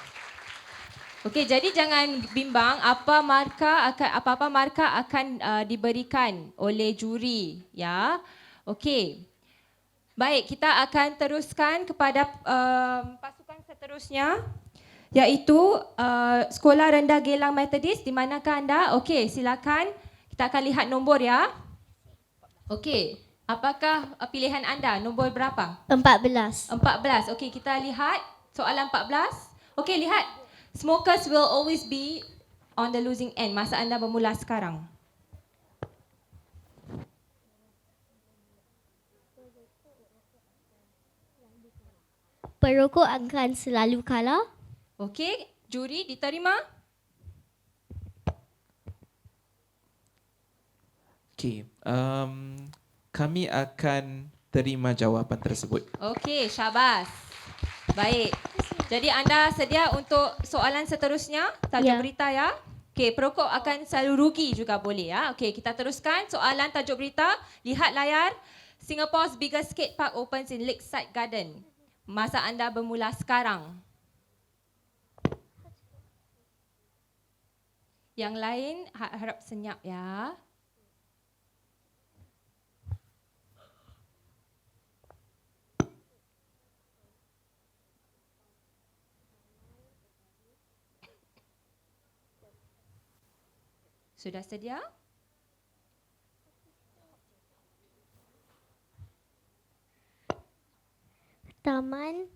Okey, jadi jangan bimbang apa-apa markah akan diberikan oleh juri, ya. Okey. Baik, kita akan teruskan kepada pasukan seterusnya, iaitu Sekolah Rendah Geylang Methodist. Di manakah anda? Okey, silakan. Kita akan lihat nombor ya. Okey, apakah pilihan anda? Nombor berapa? 14. 14. Okey, kita lihat soalan 14. Okey, lihat. Smokers will always be on the losing end. Masa anda bermula sekarang. Perokok akan selalu kalah. Okey, juri diterima? Okey, kami akan terima jawapan tersebut. Okey, syabas. Baik. Jadi anda sedia untuk soalan seterusnya? Tajuk Ya. berita ya? Okey, perokok akan selalu rugi juga boleh ya. Okey, kita teruskan soalan tajuk berita. Lihat layar. Singapore's biggest skate park opens in Lakeside Garden. Masa anda bermula sekarang. Yang lain harap senyap ya. Sudah sedia? Taman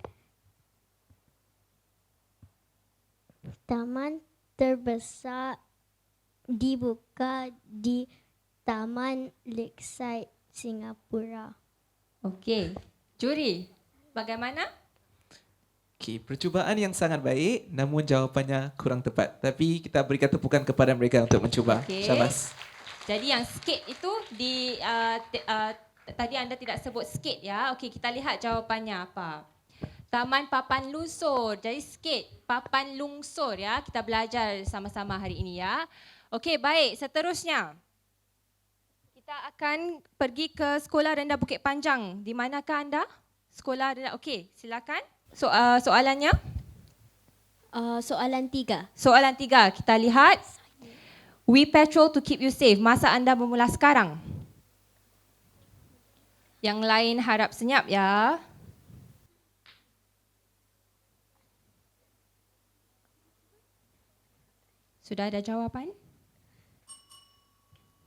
terbesar dibuka di Taman Lakeside, Singapura. Okey. Juri, bagaimana? Okey, percubaan yang sangat baik namun jawapannya kurang tepat. Tapi kita berikan tepukan kepada mereka untuk mencuba. Okey. Syabas. Jadi yang skate itu tadi anda tidak sebut skate ya. Okey, kita lihat jawapannya apa. Taman Papan Lunsur. Jadi skate, papan lungsur ya. Kita belajar sama-sama hari ini ya. Okey, baik. Seterusnya. Kita akan pergi ke Sekolah Rendah Bukit Panjang. Di manakah anda? Sekolah Rendah. Okey, silakan. Soalannya? Soalan 3. Soalan 3. Kita lihat. We patrol to keep you safe. Masa anda bermula sekarang. Yang lain harap senyap ya. Sudah ada jawapan?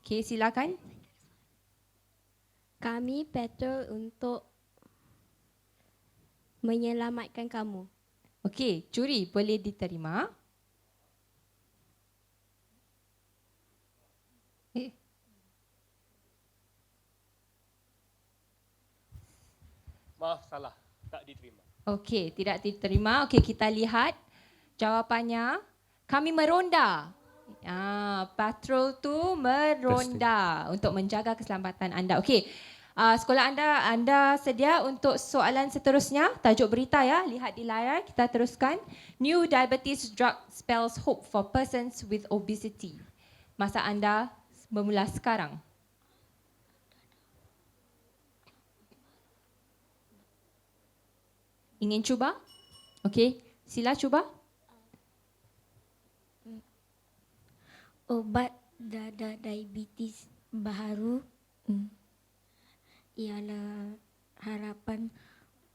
Okey, silakan. Kami patrol untuk menyelamatkan kamu. Okey, juri boleh diterima. Maaf, salah. Tak diterima. Okey, tidak diterima. Okey, kita lihat jawapannya. Kami meronda. Patrol tu meronda untuk menjaga keselamatan anda. Okey, sekolah anda sedia untuk soalan seterusnya? Tajuk berita ya, lihat di layar. Kita teruskan. New diabetes drug spells hope for persons with obesity. Masa anda bermula sekarang. Ingin cuba? Okey, sila cuba. Obat darah diabetes baru ialah harapan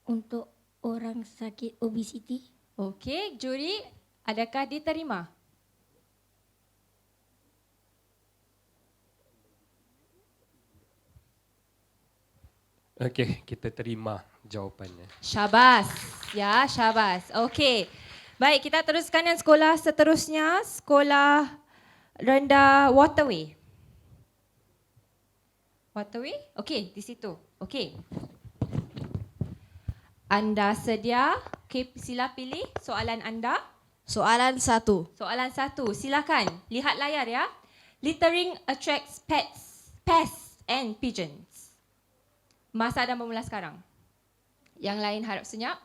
untuk orang sakit obesiti. Okey, juri, adakah diterima? Okey, kita terima jawapannya. Syabas. Ya, syabas. Okey. Baik, kita teruskan dengan sekolah seterusnya. Sekolah rendah Waterway. Waterway? Okey, di situ. Okey. Anda sedia? Okey, sila pilih soalan anda. Soalan 1. Soalan 1, silakan. Lihat layar ya. Littering attracts pests and pigeons. Masa anda bermula sekarang. Yang lain harap senyap.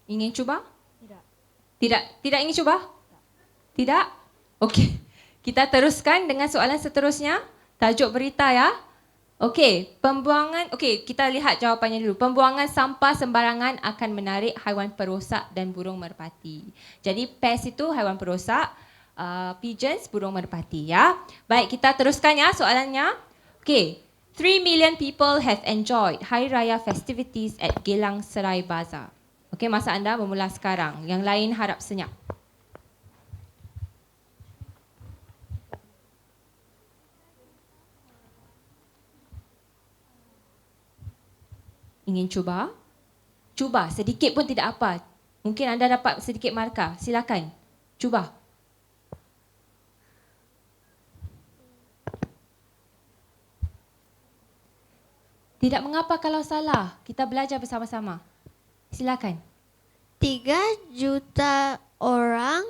Ingin cuba? Tidak ingin cuba? Tidak? Okey. Kita teruskan dengan soalan seterusnya. Tajuk berita ya. Okey, kita lihat jawapannya dulu. Pembuangan sampah sembarangan akan menarik haiwan perosak dan burung merpati. Jadi pest itu haiwan perosak, pigeons burung merpati ya. Baik, kita teruskan ya soalannya. Okey, 3 million people have enjoyed Hari Raya festivities at Geylang Serai Bazaar. Okey, masa anda bermula sekarang. Yang lain harap senyap. Ingin cuba? Cuba, sedikit pun tidak apa. Mungkin anda dapat sedikit markah. Silakan, cuba. Tidak mengapa kalau salah. Kita belajar bersama-sama. Silakan. 3 juta orang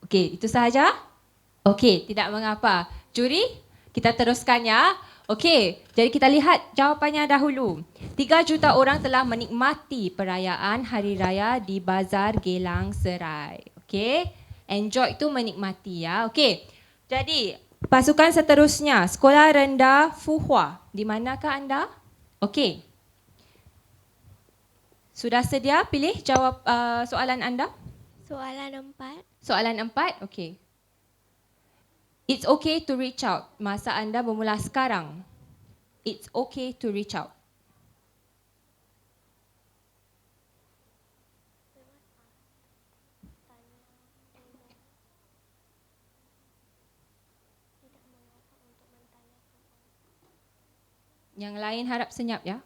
Okey, itu sahaja? Okey, tidak mengapa. Juri, kita teruskan ya. Okey, jadi kita lihat jawapannya dahulu. 3 juta orang telah menikmati perayaan Hari Raya di Bazar Geylang Serai. Okey, enjoy itu menikmati ya. Okey, jadi pasukan seterusnya, Sekolah Rendah Fuhua. Di manakah anda? Okey. Sudah sedia pilih jawab soalan anda? soalan 4. Soalan 4, okey. It's okay to reach out. Masa anda bermula sekarang. It's okay to reach out. Yang lain harap senyap ya.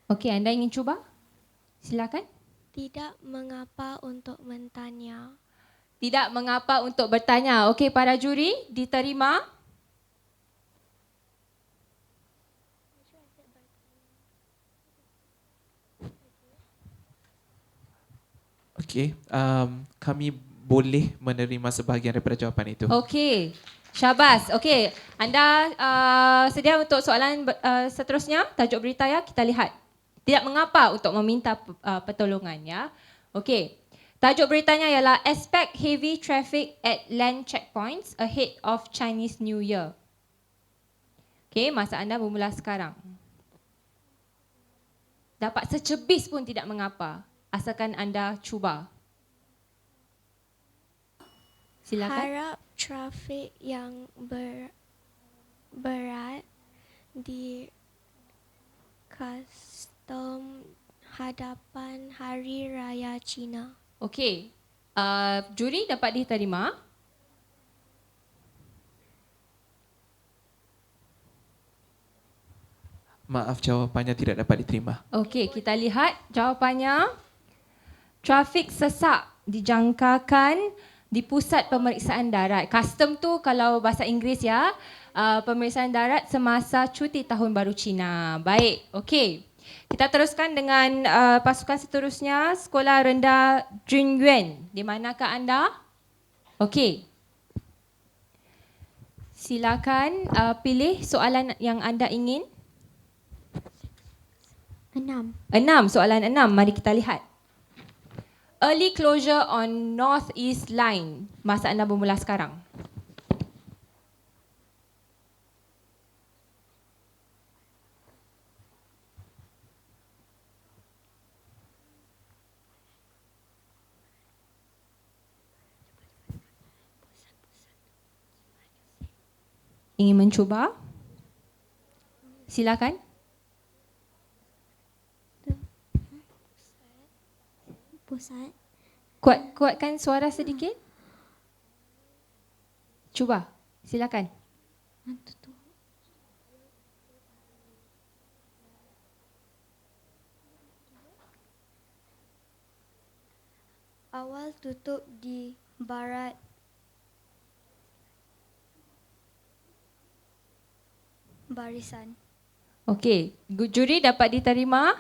Okey, anda ingin cuba? Silakan. Tidak mengapa untuk bertanya. Tidak mengapa untuk bertanya. Okey, para juri, diterima. Okey, kami boleh menerima sebahagian daripada jawapan itu. Okey, syabas. Okey, anda sedia untuk soalan seterusnya? Tajuk berita ya, kita lihat. Tidak mengapa untuk meminta pertolongan ya. Okey, Tajuk beritanya ialah Expect Heavy Traffic at Land Checkpoints Ahead of Chinese New Year. Okey, masa anda bermula sekarang. Dapat secebis pun tidak mengapa, asalkan anda cuba. Silakan. Harap trafik yang berat di custom hadapan Hari Raya Cina. Okey, juri dapat diterima. Maaf, jawapannya tidak dapat diterima. Okey, kita lihat jawapannya. Trafik sesak dijangkakan di pusat pemeriksaan darat. Custom tu kalau bahasa Inggeris ya, pemeriksaan darat semasa cuti tahun baru Cina. Baik, okey. Kita teruskan dengan pasukan seterusnya, Sekolah Rendah Junyuan. Di manakah anda? Okey. Silakan pilih soalan yang anda ingin. 6. 6, soalan 6. Mari kita lihat. Early closure on North East Line. Masa anda bermula sekarang. Ingin mencuba? Silakan. Pusat. Kuatkan suara sedikit. Cuba. Silakan. Awal tutup di barat barisan. Okey. Juri dapat diterima?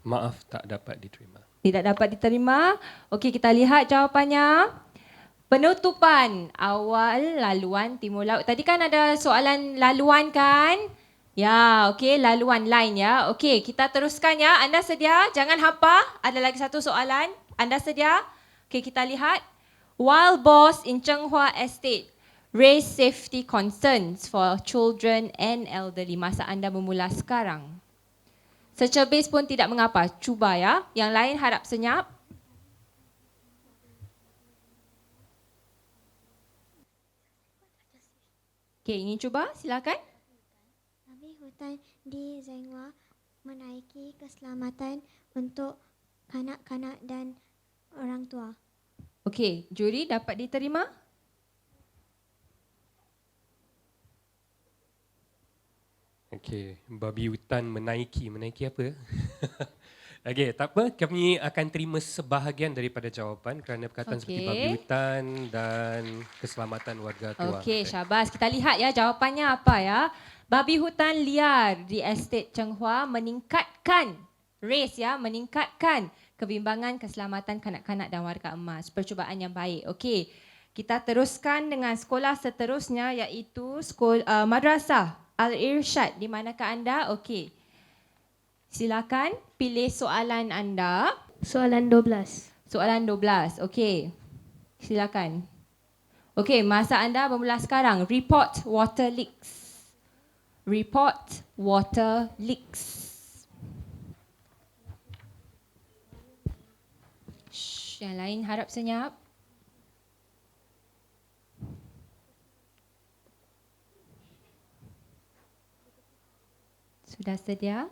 Maaf, tak dapat diterima. Tidak dapat diterima. Okey, kita lihat jawapannya. Penutupan awal laluan timur laut. Tadi kan ada soalan laluan kan? Ya, okey, laluan line ya. Okey, kita teruskan ya. Anda sedia? Jangan hampa. Ada lagi satu soalan. Anda sedia? Okey, kita lihat. Wild boars in Chenghua Estate raise safety concerns for children and elderly. Masa anda bermula sekarang. Secebis pun tidak mengapa. Cuba ya. Yang lain harap senyap. Okey, ingin cuba? Silakan. Babi hutan di Zhenghua menaiki keselamatan untuk kanak-kanak dan orang tua. Okey, juri dapat diterima? Okey, babi hutan menaiki apa? Okey, tak apa. Kami akan terima sebahagian daripada jawapan kerana perkataan seperti Okey. babi hutan dan keselamatan warga tua. Okey, syabas. Kita lihat ya jawapannya apa ya. Babi hutan liar di estate Chenghua meningkatkan meningkatkan kebimbangan keselamatan kanak-kanak dan warga emas. Percubaan yang baik. Okey. Kita teruskan dengan sekolah seterusnya iaitu Madrasah Al-Irsyad. Di manakah anda? Okey. Silakan pilih soalan anda. Soalan 12. Soalan 12. Okey. Silakan. Okey, masa anda bermula sekarang. Report water leaks. Report water leaks. Shh, yang lain harap senyap. Sudah sedia?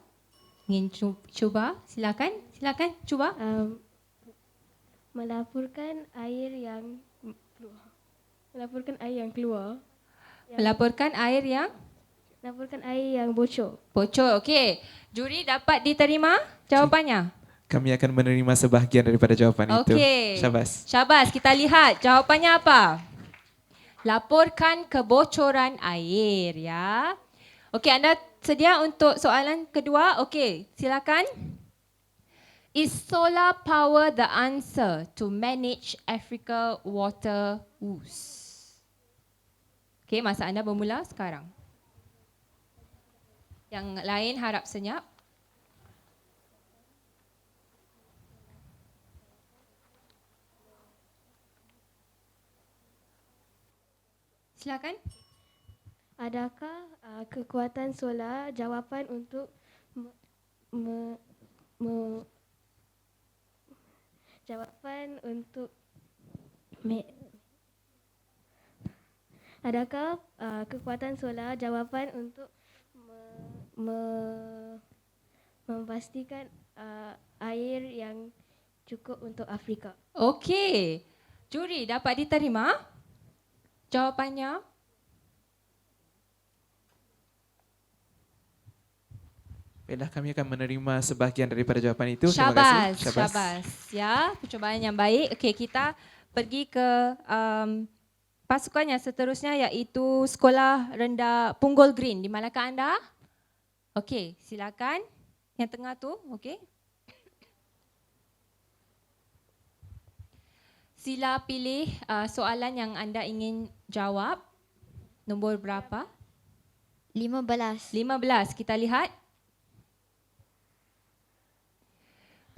Ingin cuba? Silakan, silakan cuba. Melaporkan air yang keluar. Melaporkan air yang bocor. Bocor, okey. Juri dapat diterima jawapannya? Kami akan menerima sebahagian daripada jawapan itu. Okey. Syabas. Syabas, kita lihat jawapannya apa. Laporkan kebocoran air ya. Okey, anda sedia untuk soalan kedua? Okey, silakan. Is solar power the answer to manage Africa water woes? Okey, masa anda bermula sekarang. Yang lain harap senyap. Silakan. Adakah kekuatan solar jawapan untuk jawapan untuk adakah kekuatan solar jawapan untuk memastikan air yang cukup untuk Afrika? Okey. Juri dapat diterima jawapannya? Baiklah, kami akan menerima sebahagian daripada jawapan itu. Terima Syabas, kasih. syabas. Ya, percubaan yang baik. Okey, kita pergi ke pasukan yang seterusnya iaitu Sekolah Rendah Punggol Green. Di manakah anda? Okey, silakan. Yang tengah tu, okey. Sila pilih soalan yang anda ingin jawab. Nombor berapa? 15. 15. Kita lihat.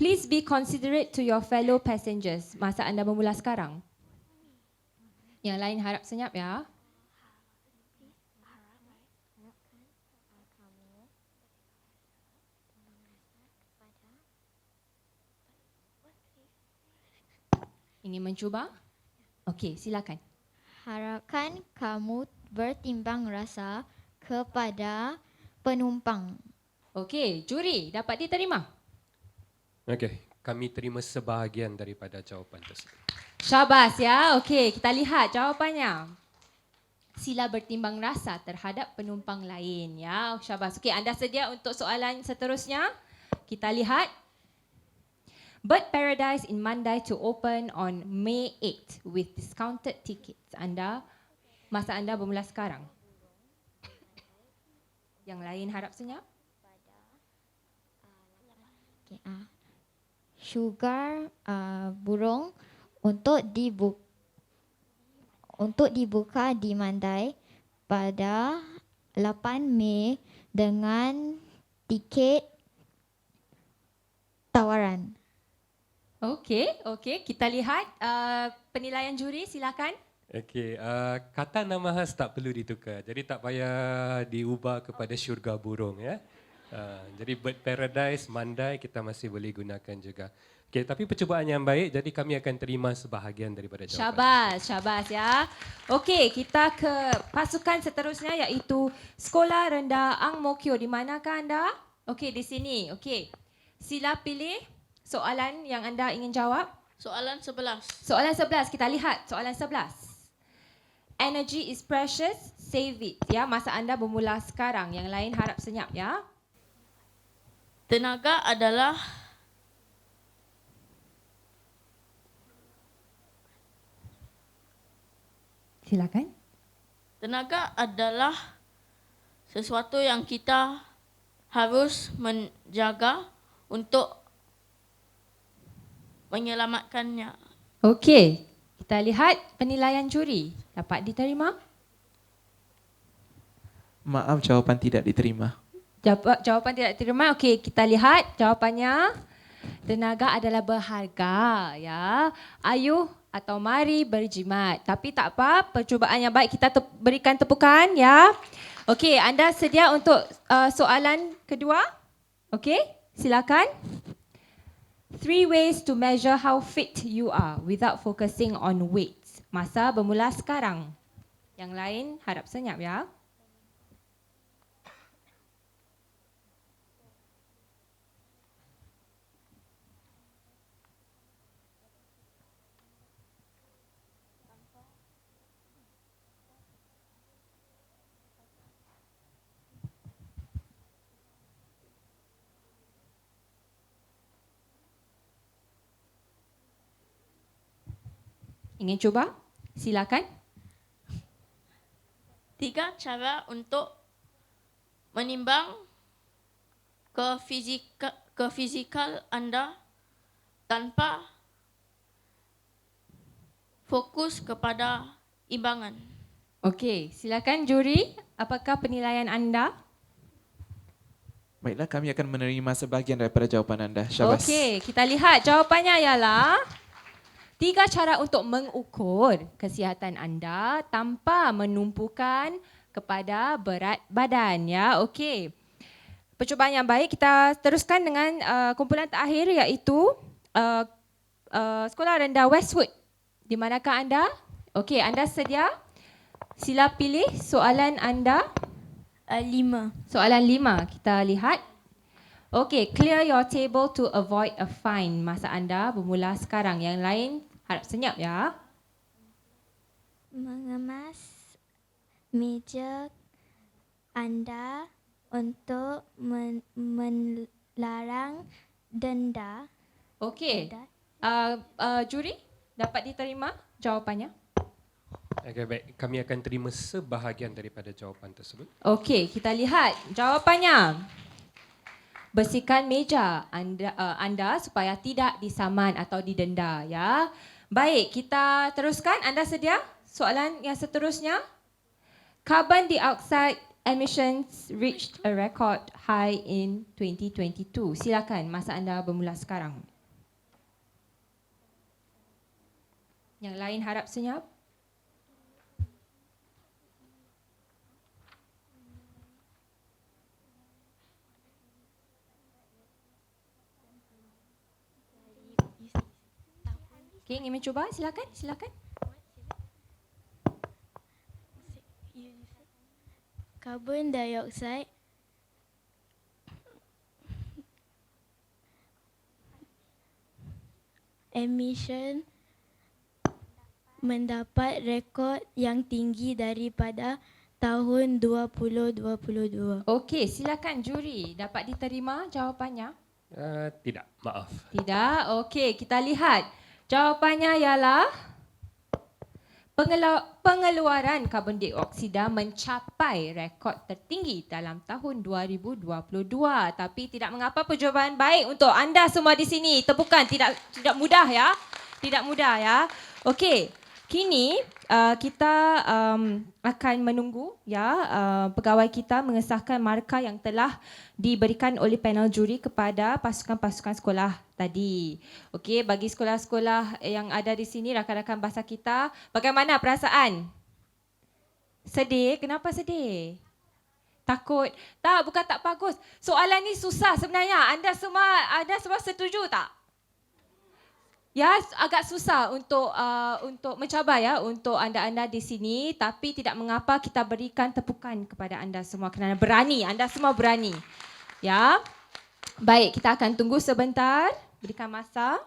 Please be considerate to your fellow passengers. Masa anda bermula sekarang. Yang lain harap senyap ya. Ingin mencuba? Okey, silakan. Harapkan kamu bertimbang rasa kepada penumpang. Okey, juri dapat diterima. Okey, kami terima sebahagian daripada jawapan tersebut. Syabas ya. Okey, kita lihat jawapannya. Sila bertimbang rasa terhadap penumpang lain ya. Syabas. Okey, anda sedia untuk soalan seterusnya? Kita lihat. Bird Paradise in Mandai to open on May 8 with discounted tickets. Masa anda bermula sekarang. Yang lain harap senyap. Okay, Sugar burung untuk dibuka di Mandai pada 8 Mei dengan tiket tawaran. Okey, kita lihat penilaian juri, silakan. Okey, kata nama khas tak perlu ditukar. Jadi tak payah diubah kepada syurga burung ya. Jadi Bird Paradise, Mandai kita masih boleh gunakan juga. Okey, tapi percubaan yang baik, jadi kami akan terima sebahagian daripada jawapan. Syabas ya. Okey, kita ke pasukan seterusnya iaitu Sekolah Rendah Ang Mo Kio. Di manakah anda? Okey, di sini. Okey. Sila pilih soalan yang anda ingin jawab. Soalan 11. Soalan 11, kita lihat soalan 11. Energy is precious, save it. Ya, masa anda bermula sekarang. Yang lain harap senyap ya. Tenaga adalah Silakan. tenaga adalah sesuatu yang kita harus menjaga untuk menyelamatkannya. Okey, kita lihat penilaian juri. Dapat diterima? Maaf, jawapan tidak diterima. Jawapan tidak diterima. Okey, kita lihat jawapannya. Tenaga adalah berharga ya. Ayuh atau mari berjimat. Tapi tak apa, percubaan yang baik kita berikan tepukan ya. Okey, anda sedia untuk soalan kedua? Okey, silakan. 3 ways to measure how fit you are without focusing on weight. Masa bermula sekarang. Yang lain harap senyap ya. Ingin cuba? Silakan. 3 cara untuk menimbang ke fizikal anda tanpa fokus kepada imbangan. Okey, silakan juri. Apakah penilaian anda? Baiklah, kami akan menerima sebahagian daripada jawapan anda. Syabas. Okey, kita lihat jawapannya ialah 3 cara untuk mengukur kesihatan anda tanpa menumpukan kepada berat badan, ya. Okey. Percubaan yang baik, kita teruskan dengan kumpulan terakhir iaitu Sekolah Rendah Westwood. Di manakah anda? Okey, anda sedia? Sila pilih soalan anda. 5. Soalan 5, kita lihat. Okey, clear your table to avoid a fine. Masa anda bermula sekarang. Yang lain harap senyap, ya. Mengemas meja anda untuk melarang denda. Okey. Juri, dapat diterima jawapannya? Okay, baik. Kami akan terima sebahagian daripada jawapan tersebut. Okey, kita lihat jawapannya. Bersihkan meja anda supaya tidak disaman atau didenda, ya. Baik, kita teruskan. Anda sedia? Soalan yang seterusnya. Carbon dioxide emissions reached a record high in 2022. Silakan, masa anda bermula sekarang. Yang lain harap senyap. Okey, ingin mencuba? Silakan, silakan. Carbon dioxide emission mendapat rekod yang tinggi daripada tahun 2022. Okey, silakan juri. Dapat diterima jawapannya? Tidak, maaf. Tidak. Okey, kita lihat. Jawapannya ialah pengeluaran karbon dioksida mencapai rekod tertinggi dalam tahun 2022. Tapi tidak mengapa, percubaan baik untuk anda semua di sini. Tepukan, tidak mudah, ya. Tidak mudah, ya. Okey. Kini kita akan menunggu, ya, pegawai kita mengesahkan markah yang telah diberikan oleh panel juri kepada pasukan-pasukan sekolah tadi. Okey, bagi sekolah-sekolah yang ada di sini, rakan-rakan bahasa kita, bagaimana perasaan? Sedih? Kenapa sedih? Takut? Tak, bukan tak bagus. Soalan ni susah sebenarnya. Anda semua setuju tak? Ya, agak susah untuk mencabar, ya, untuk anda-anda di sini, tapi tidak mengapa, kita berikan tepukan kepada anda semua kerana berani, anda semua berani. Ya. Baik, kita akan tunggu sebentar, berikan masa.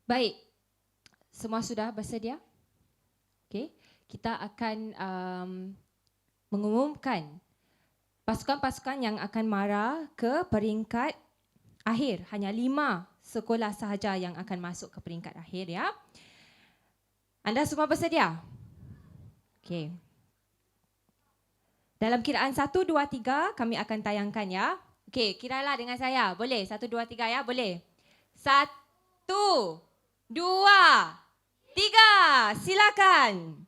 Baik. Semua sudah bersedia? Okey, kita akan mengumumkan pasukan-pasukan yang akan mara ke peringkat akhir. Hanya 5 sekolah sahaja yang akan masuk ke peringkat akhir, ya. Anda semua bersedia? Okey. Dalam kiraan 1, 2, 3 kami akan tayangkan, ya. Okey, kiralah dengan saya. Boleh? 1, 2, 3, ya? Boleh? 1, 2, 3. Silakan.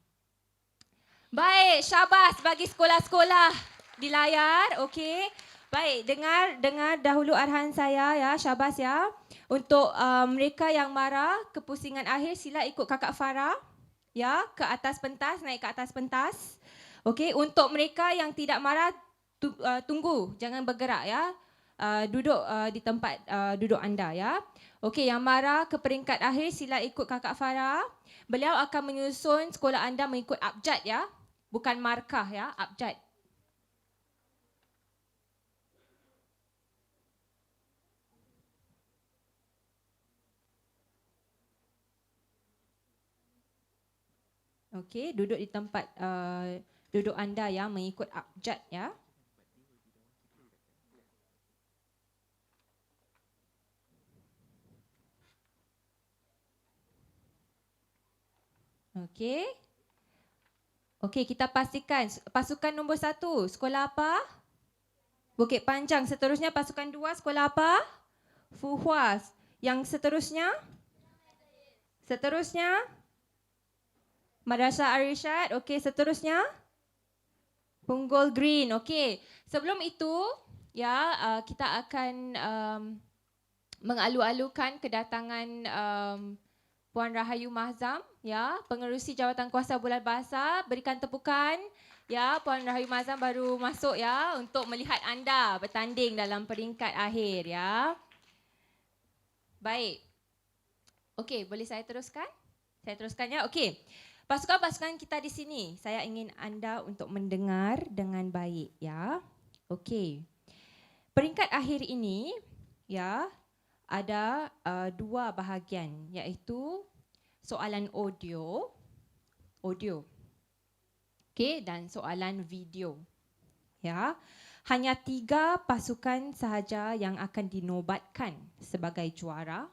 Baik, syabas bagi sekolah-sekolah di layar. Okey. Baik, dengar dahulu arahan saya, ya, syabas, ya. Untuk mereka yang marah kepusingan akhir, sila ikut Kakak Farah, ya, ke atas pentas, naik ke atas pentas. Okey, untuk mereka yang tidak marah, tunggu, jangan bergerak, ya. Duduk di tempat duduk anda, ya. Okey, yang marah ke peringkat akhir, sila ikut Kakak Farah. Beliau akan menyusun sekolah anda mengikut abjad, ya. Bukan markah, ya, abjad. Okey, duduk di tempat duduk anda, ya, mengikut abjad, ya. Okey. Okey, kita pastikan pasukan nombor 1, sekolah apa? Bukit Panjang. Seterusnya pasukan 2, sekolah apa? Fuhuas. Yang seterusnya? Madrasah Ar-Rishad. Okey, seterusnya? Punggol Green. Okey. Sebelum itu, ya, kita akan mengalu-alukan kedatangan Puan Rahayu Mahzam, ya, pengerusi Jawatan Kuasa Bulan Bahasa. Berikan tepukan. Ya, Puan Rahayu Mahzam baru masuk ya untuk melihat anda bertanding dalam peringkat akhir ya. Baik. Okey, boleh saya teruskan? Saya teruskan ya. Okey. Pasukan-pasukan kita di sini, saya ingin anda untuk mendengar dengan baik ya. Okey. Peringkat akhir ini ya ada dua bahagian, iaitu soalan audio, okey, dan soalan video. Ya, hanya 3 pasukan sahaja yang akan dinobatkan sebagai juara,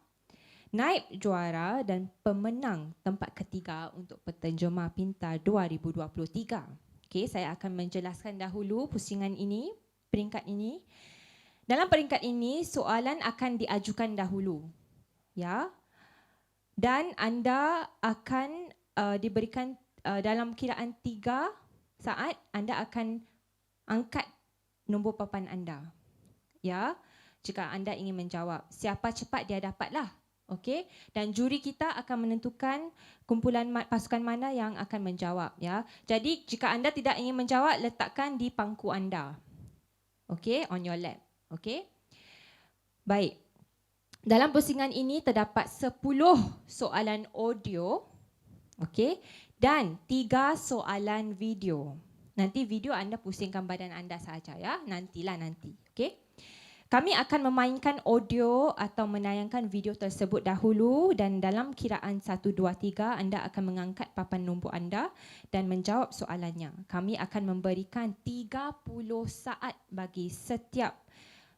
naib juara dan pemenang tempat ketiga untuk penterjemah pintar 2023. Okey, saya akan menjelaskan dahulu pusingan ini, peringkat ini. Dalam peringkat ini, soalan akan diajukan dahulu. Ya. Dan anda akan diberikan dalam kiraan 3 saat anda akan angkat nombor papan anda. Ya. Jika anda ingin menjawab, siapa cepat dia dapatlah. Okey, dan juri kita akan menentukan kumpulan pasukan mana yang akan menjawab ya. Jadi jika anda tidak ingin menjawab, letakkan di pangku anda. Okey, on your lap. Okey. Baik. Dalam pusingan ini terdapat 10 soalan audio, okey, dan 3 soalan video. Nanti video anda pusingkan badan anda saja ya, nanti. Okey. Kami akan memainkan audio atau menayangkan video tersebut dahulu dan dalam kiraan 1, 2, 3 anda akan mengangkat papan nombor anda dan menjawab soalannya. Kami akan memberikan 30 saat bagi setiap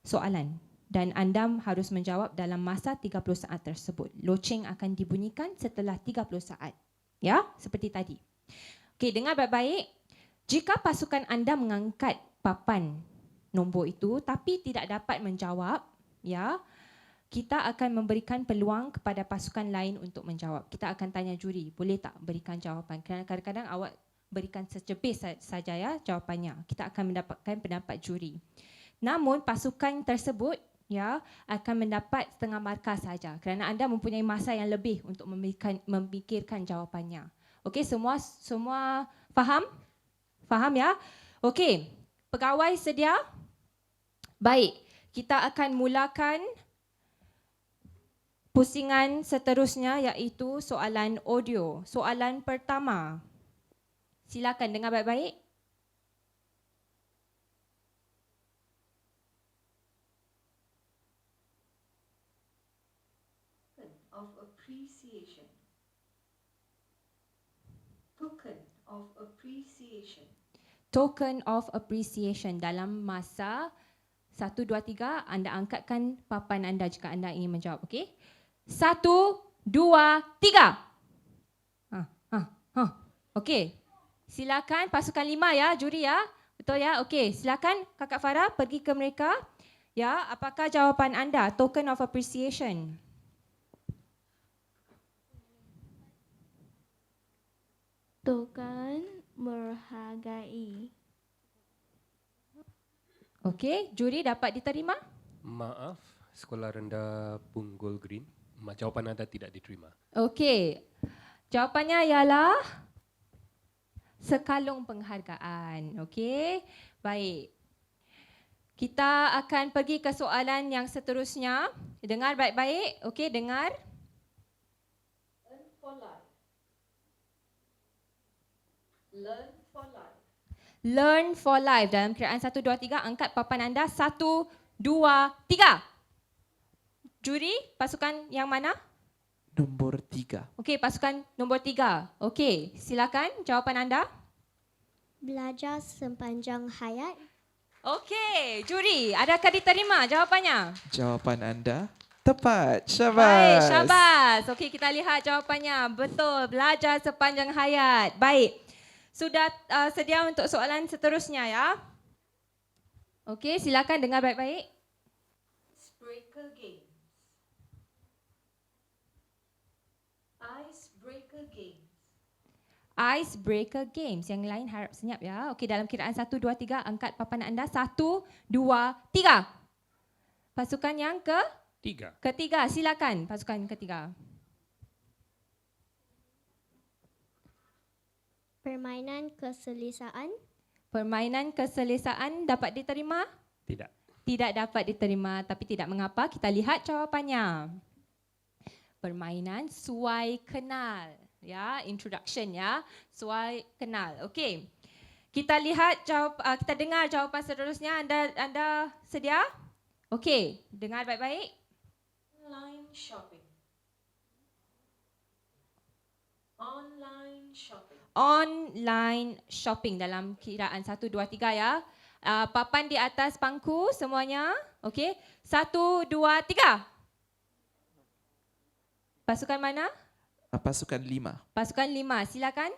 soalan dan anda harus menjawab dalam masa 30 saat tersebut. Loceng akan dibunyikan setelah 30 saat. Ya, seperti tadi. Okey, dengar baik-baik. Jika pasukan anda mengangkat papan nombor itu tapi tidak dapat menjawab, ya, kita akan memberikan peluang kepada pasukan lain untuk menjawab. Kita akan tanya juri, boleh tak berikan jawapan? Kerana kadang-kadang awak berikan secepis saja ya jawapannya. Kita akan mendapatkan pendapat juri. Namun pasukan tersebut ya akan mendapat setengah markah saja kerana anda mempunyai masa yang lebih untuk memikirkan jawapannya. Okey, semua faham? Faham ya? Okey, pegawai sedia? Baik, kita akan mulakan pusingan seterusnya iaitu soalan audio. Soalan pertama. Silakan dengar baik-baik. Of appreciation. Token of appreciation. Token of appreciation. Dalam masa 1, 2, 3 anda angkatkan papan anda jika anda ingin menjawab. Okey? 1, 2, 3. Okey. Silakan pasukan 5 ya, juri ya. Betul ya? Okey, silakan Kakak Farah pergi ke mereka. Ya, apakah jawapan anda? Token of appreciation. Token menghargai. Okey, juri dapat diterima? Maaf, Sekolah Rendah Punggol Green. Jawapan anda tidak diterima. Okey. Jawapannya ialah sekalung penghargaan. Okey. Baik. Kita akan pergi ke soalan yang seterusnya. Dengar baik-baik. Okey, dengar. Learn for life. Learn for life. Learn for life. Dalam kiraan 1, 2, 3, angkat papan anda. 1, 2, 3. Juri, pasukan yang mana? Nombor 3. Okey, pasukan nombor 3. Okey, silakan jawapan anda. Belajar sepanjang hayat. Okey, juri, adakah diterima jawapannya? Jawapan anda tepat. Syabas. Baik, syabas. Okey, kita lihat jawapannya. Betul, belajar sepanjang hayat. Baik. Sudah sedia untuk soalan seterusnya ya? Okey, silakan dengar baik-baik. Icebreaker games. Icebreaker games. Icebreaker games. Yang lain harap senyap ya. Okey, dalam kiraan 1, 2, 3, angkat papan anda. 1, 2, 3. Pasukan yang ke 3. Ketiga, silakan pasukan ketiga. Permainan keselesaan. Permainan keselesaan dapat diterima? Tidak. Tidak dapat diterima, tapi tidak mengapa. Kita lihat jawapannya. Permainan suai kenal. Ya, introduction ya. Suai kenal. Okey. Kita lihat kita dengar jawapan seterusnya. Anda sedia? Okey, dengar baik-baik. Online shopping. Online shopping. Online shopping dalam kiraan 1, 2, 3 ya. Papan di atas pangku semuanya. Okey. 1, 2, 3. Pasukan mana? Pasukan 5. Pasukan 5. Silakan.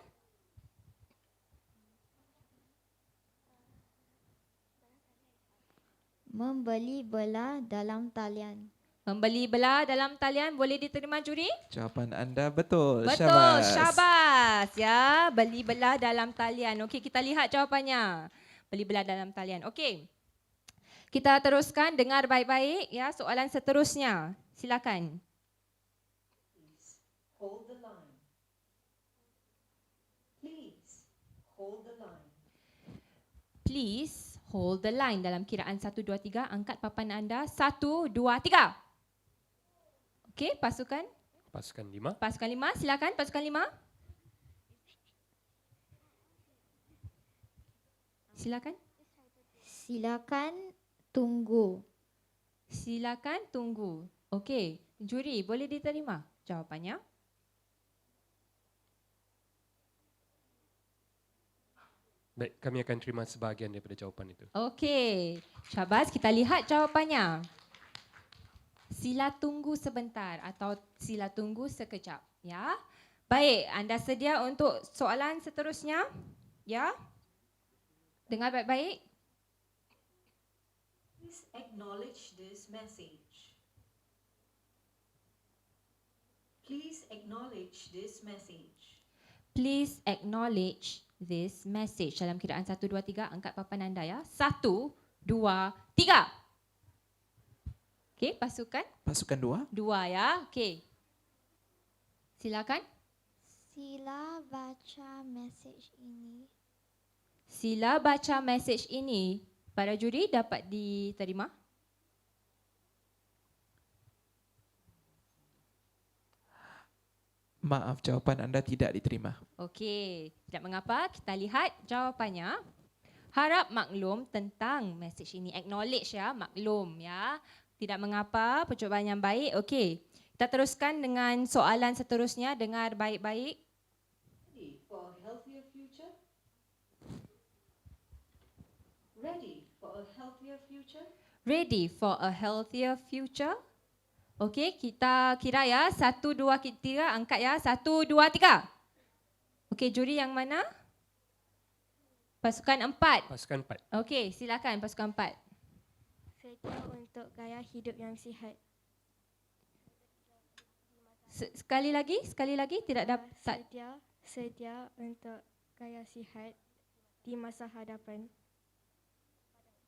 Membeli belah dalam talian. Membeli belah dalam talian boleh diterima juri? Jawapan anda betul. Betul, syabas. Ya, beli belah dalam talian. Okey, kita lihat jawapannya. Beli belah dalam talian. Okey. Kita teruskan, dengar baik-baik ya soalan seterusnya. Silakan. Hold the line. Please hold the line. Please hold the line dalam kiraan 1, 2, 3. Angkat papan anda. 1, 2, 3. Okey, pasukan. Pasukan 5. Pasukan 5, silakan pasukan 5. Silakan. Silakan tunggu. Silakan tunggu. Okey, juri boleh diterima jawapannya? Baik, kami akan terima sebahagian daripada jawapan itu. Okey, syabas, kita lihat jawapannya. Sila tunggu sebentar atau sila tunggu sekejap, ya. Baik, anda sedia untuk soalan seterusnya? Ya. Dengar baik-baik. Please acknowledge this message. Please acknowledge this message. Please acknowledge this message. Dalam kiraan 1, 2, 3, angkat papan anda ya. 1, 2, 3. Okey, pasukan? Pasukan 2. 2 ya. Okey. Silakan. Sila baca mesej ini. Sila baca mesej ini. Para juri dapat diterima? Maaf, jawapan anda tidak diterima. Okey, tidak mengapa. Kita lihat jawapannya. Harap maklum tentang mesej ini. Acknowledge ya, maklum ya. Tidak mengapa, percubaan yang baik. Okey, kita teruskan dengan soalan seterusnya. Dengar baik-baik. Ready for a healthier future? Ready for a healthier future? Ready for a healthier future? Okey, kita kira ya. 1, 2, 3, angkat ya. 1, 2, 3. Okey, juri yang mana? Pasukan 4. Pasukan 4. Okey, silakan pasukan 4. Sedia untuk gaya hidup yang sihat. Sekali lagi tidak dapat. Sedia untuk gaya sihat di masa hadapan.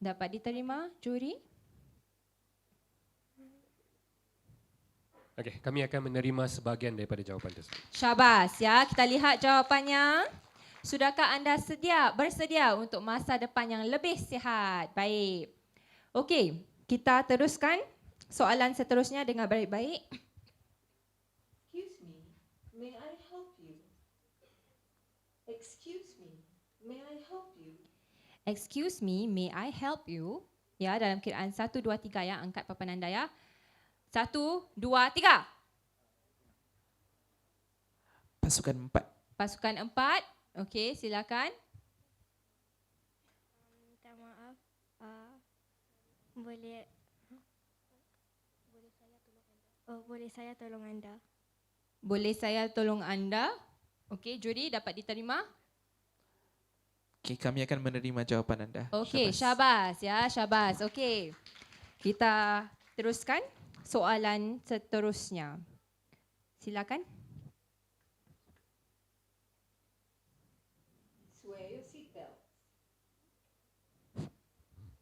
Dapat diterima juri? Okey, kami akan menerima sebahagian daripada jawapan tersebut. Syabas ya, kita lihat jawapannya. Sudahkah anda bersedia untuk masa depan yang lebih sihat? Baik. Okey, kita teruskan soalan seterusnya dengan baik-baik. Excuse me, may I help you? Excuse me, may I help you? Excuse me, may I help you? Ya, dalam kiraan 1, 2, 3 ya, angkat papan anda ya. 1, 2, 3. Pasukan 4. Pasukan 4. Okey, silakan. Minta maaf. Boleh saya tolong anda? Boleh saya tolong anda? Okey, juri dapat diterima? Okay, kami akan menerima jawapan anda. Okey, syabas ya, syabas. Okey. Kita teruskan soalan seterusnya. Silakan. Wear your seatbelt.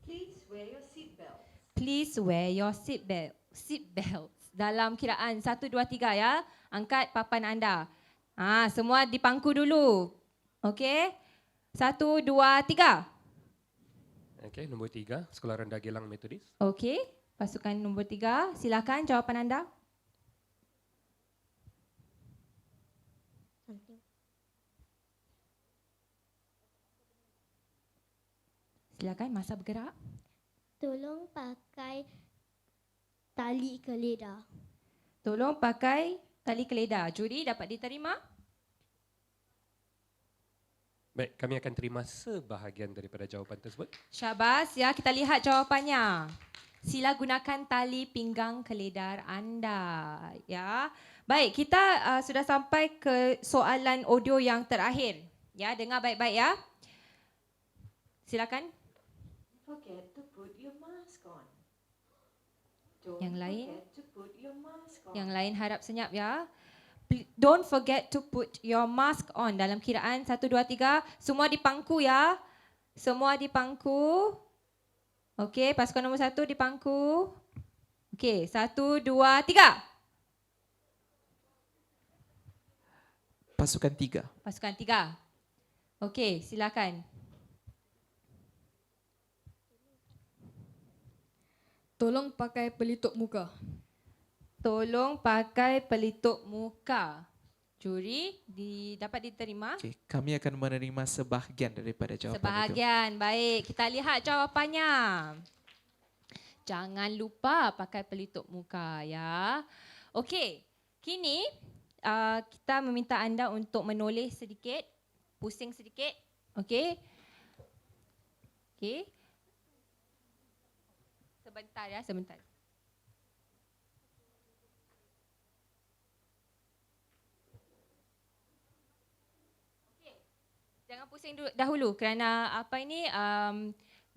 Please wear your seatbelt. Please wear your seatbelt. seat belts dalam kiraan 1, 2, 3 ya. Angkat papan anda. Semua dipangku dulu. Okey. 1, 2, 3. Okey, nombor 3, Sekolah Rendah Gelang Metodis. Okey. Pasukan nombor 3, silakan jawapan anda. Silakan, masa bergerak. Tolong pakai tali keledar. Tolong pakai tali keledar. Juri dapat diterima? Baik, kami akan terima sebahagian daripada jawapan tersebut. Syabas ya, kita lihat jawapannya. Sila gunakan tali pinggang keledar anda. Ya. Baik, kita sudah sampai ke soalan audio yang terakhir. Ya, dengar baik-baik ya. Silakan. Forget to put your mask on. Don't Yang lain? forget to put your mask on. Yang lain harap senyap ya. Don't forget to put your mask on. Dalam kiraan 1, 2, 3. Semua dipangku ya. Semua dipangku. Okey, pasukan nombor 1 dipangku. Okey, 1, 2, 3. Pasukan 3. Pasukan 3. Okey, silakan. Tolong pakai pelitup muka. Tolong pakai pelitup muka. Juri dapat diterima? Okey, kami akan menerima sebahagian daripada jawapan itu. Sebahagian. Baik, kita lihat jawapannya. Jangan lupa pakai pelitup muka ya. Okey, kini kita meminta anda untuk menoleh sedikit, pusing sedikit. Okey. Okey. Sebentar ya, sebentar. Jangan pusing dahulu kerana apa ini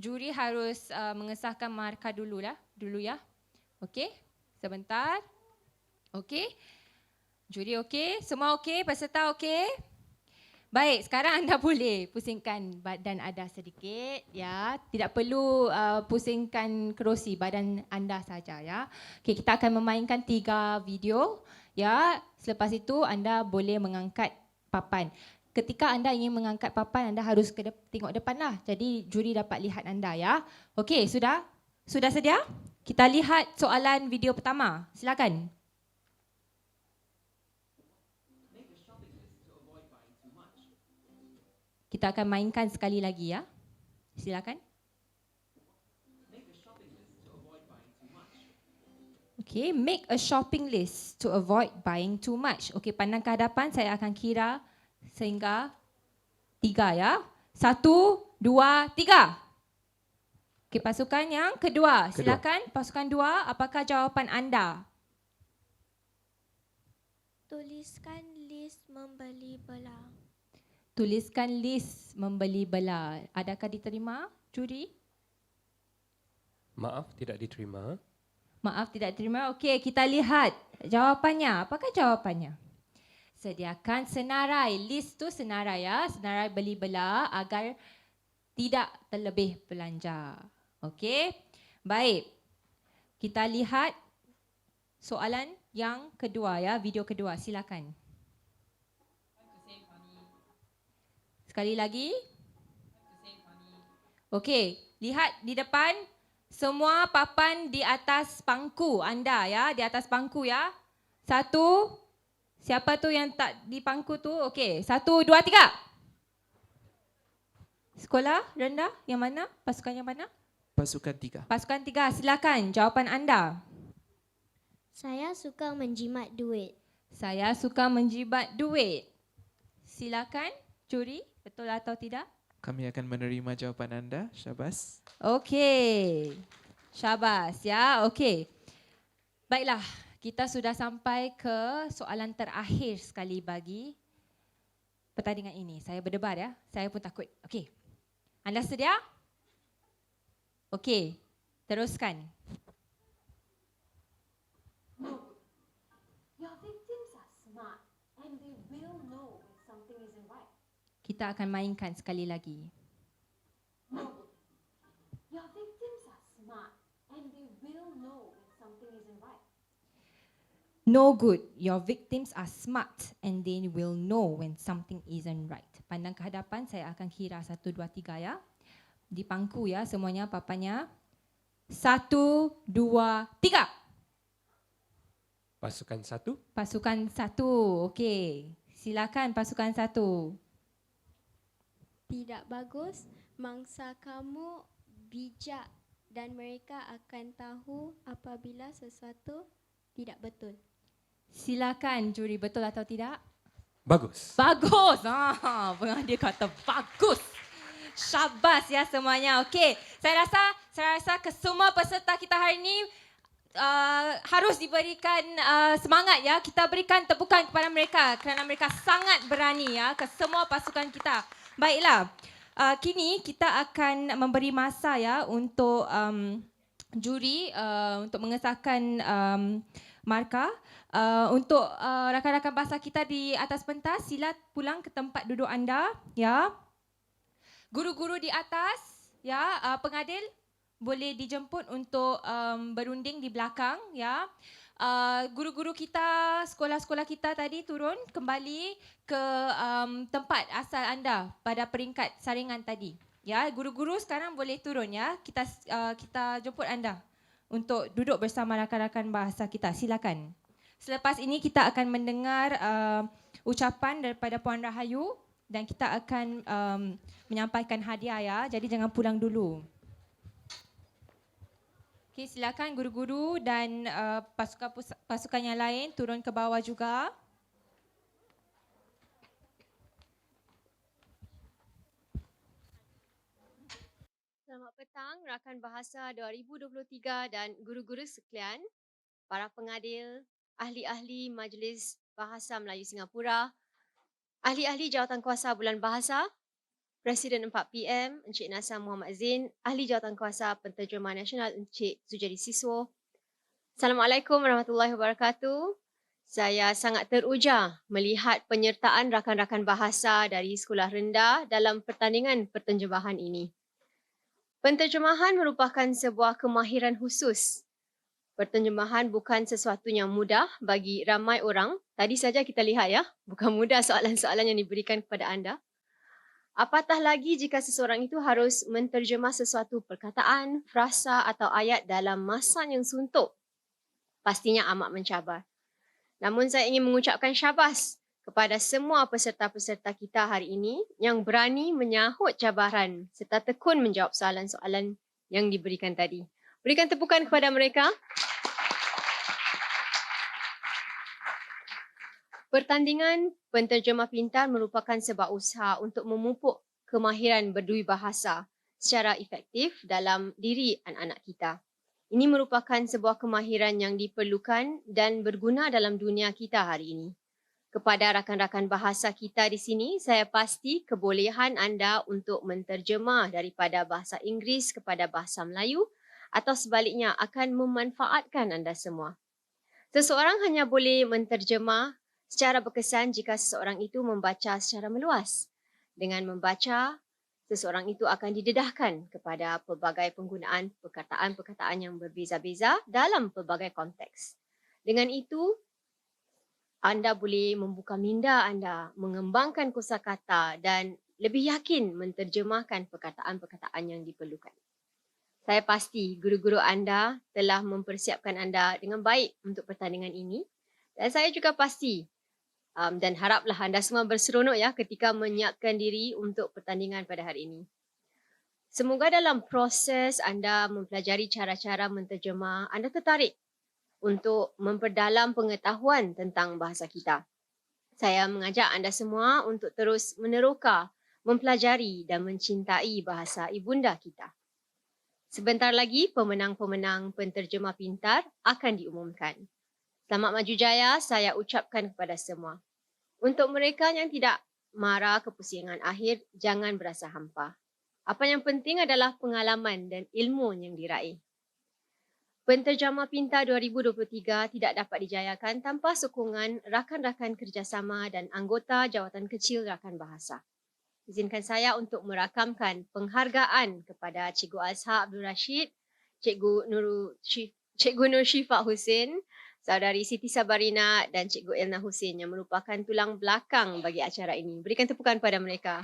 juri harus mengesahkan markah dulu ya. Okey, sebentar. Okey. Juri okey, semua okey, peserta okey. Baik, sekarang anda boleh pusingkan badan anda sedikit ya. Tidak perlu pusingkan kerusi, badan anda saja ya. Okey, kita akan memainkan 3 video ya. Selepas itu anda boleh mengangkat papan. Ketika anda ingin mengangkat papan, anda harus tengok depan lah. Jadi juri dapat lihat anda ya. Okey, sudah? Sudah sedia? Kita lihat soalan video pertama. Silakan. Kita akan mainkan sekali lagi ya. Silakan. Okay, make a shopping list to avoid buying too much. Okay, pandang ke hadapan, saya akan kira sehingga 3 ya. 1, 2, 3. Okay, pasukan yang kedua. Silakan pasukan 2, apakah jawapan anda? Tuliskan list membeli belah. Tuliskan list membeli belah. Adakah diterima, juri? Maaf, tidak diterima. Maaf, tidak diterima. Okey, kita lihat jawapannya. Apakah jawapannya? Sediakan senarai. List tu senarai ya. Senarai beli belah agar tidak terlebih belanja. Okey. Baik. Kita lihat soalan yang kedua ya. Video kedua. Silakan. Sekali lagi. Okey, lihat di depan semua papan di atas pangku anda ya, di atas pangku ya. 1, siapa tu yang tak di pangku tu? Okey, 1, 2, 3. Sekolah rendah yang mana? Pasukan yang mana? Pasukan 3. Pasukan 3, silakan jawapan anda. Saya suka menjimat duit. Saya suka menjimat duit. Silakan, juri, betul atau tidak? Kami akan menerima jawapan anda. Syabas. Okey. Syabas ya. Okey. Baiklah, kita sudah sampai ke soalan terakhir sekali bagi pertandingan ini. Saya berdebar ya. Saya pun takut. Okey. Anda sedia? Okey. Teruskan. Your victims are smart and they will know when something isn't right. Kita akan mainkan sekali lagi. Your victims are smart and they will know when something isn't right. No good. Your victims are smart and they will know when something isn't right. Pandang ke hadapan, saya akan kira 1, 2, 3 ya. Di pangku ya semuanya papanya. 1, 2, 3. Pasukan 1. Pasukan 1. Okey. Silakan pasukan 1. Tidak bagus. Mangsa kamu bijak dan mereka akan tahu apabila sesuatu tidak betul. Silakan juri, betul atau tidak? Bagus. Bagus. Pengadil kata bagus. Syabas ya semuanya. Okey. Saya rasa kesemua peserta kita hari ini harus diberikan semangat ya. Kita berikan tepukan kepada mereka kerana mereka sangat berani ya ke semua pasukan kita. Baiklah. Kini kita akan memberi masa ya untuk juri untuk mengesahkan markah. Untuk rakan-rakan bahasa kita di atas pentas, sila pulang ke tempat duduk anda ya. Guru-guru di atas ya, pengadil boleh dijemput untuk berunding di belakang ya. Guru-guru kita, sekolah-sekolah kita tadi turun kembali ke tempat asal anda pada peringkat saringan tadi. Ya, guru-guru sekarang boleh turun ya. Kita jemput anda untuk duduk bersama rakan-rakan bahasa kita. Silakan. Selepas ini kita akan mendengar ucapan daripada Puan Rahayu dan kita akan menyampaikan hadiah ya. Jadi jangan pulang dulu. Okey, silakan guru-guru dan pasukan yang lain turun ke bawah juga. Selamat petang rakan bahasa 2023 dan guru-guru sekalian, para pengadil, ahli-ahli Majlis Bahasa Melayu Singapura, ahli-ahli Jawatankuasa Bulan Bahasa, Presiden 4PM Encik Nasser Muhammad Zain, Ahli Jawatankuasa Penterjemah Nasional Encik Sujadi Siswo. Assalamualaikum warahmatullahi wabarakatuh. Saya sangat teruja melihat penyertaan rakan-rakan bahasa dari sekolah rendah dalam pertandingan penterjemahan ini. Penterjemahan merupakan sebuah kemahiran khusus. Penterjemahan bukan sesuatu yang mudah bagi ramai orang. Tadi saja kita lihat ya, bukan mudah soalan-soalan yang diberikan kepada anda. Apatah lagi jika seseorang itu harus menterjemah sesuatu perkataan, frasa atau ayat dalam masa yang suntuk. Pastinya amat mencabar. Namun saya ingin mengucapkan syabas kepada semua peserta-peserta kita hari ini yang berani menyahut cabaran serta tekun menjawab soalan-soalan yang diberikan tadi. Berikan tepukan kepada mereka. Pertandingan penterjemah pintar merupakan sebuah usaha untuk memupuk kemahiran berdui bahasa secara efektif dalam diri anak-anak kita. Ini merupakan sebuah kemahiran yang diperlukan dan berguna dalam dunia kita hari ini. Kepada rakan-rakan bahasa kita di sini, saya pasti kebolehan anda untuk menterjemah daripada bahasa Inggeris kepada bahasa Melayu atau sebaliknya akan memanfaatkan anda semua. Seseorang hanya boleh menterjemah secara berkesan jika seseorang itu membaca secara meluas. Dengan membaca, seseorang itu akan didedahkan kepada pelbagai penggunaan perkataan-perkataan yang berbeza-beza dalam pelbagai konteks. Dengan itu, anda boleh membuka minda anda, mengembangkan kosakata dan lebih yakin menterjemahkan perkataan-perkataan yang diperlukan. Saya pasti guru-guru anda telah mempersiapkan anda dengan baik untuk pertandingan ini. Dan saya juga pasti dan haraplah anda semua berseronok ya ketika menyiapkan diri untuk pertandingan pada hari ini. Semoga dalam proses anda mempelajari cara-cara menterjemah, anda tertarik untuk memperdalam pengetahuan tentang bahasa kita. Saya mengajak anda semua untuk terus meneroka, mempelajari dan mencintai bahasa ibunda kita. Sebentar lagi pemenang-pemenang penterjemah pintar akan diumumkan. Selamat maju jaya saya ucapkan kepada semua. Untuk mereka yang tidak mara kepusingan akhir, jangan berasa hampa. Apa yang penting adalah pengalaman dan ilmu yang diraih. Penterjemah Pintar 2023 tidak dapat dijayakan tanpa sokongan rakan-rakan kerjasama dan anggota jawatan kecil rakan bahasa. Izinkan saya untuk merakamkan penghargaan kepada Cikgu Azhar Abdul Rashid, Cikgu Nur Syifah Hussein, Saudari Siti Sabarina dan Cikgu Elna Hussein yang merupakan tulang belakang bagi acara ini. Berikan tepukan pada mereka.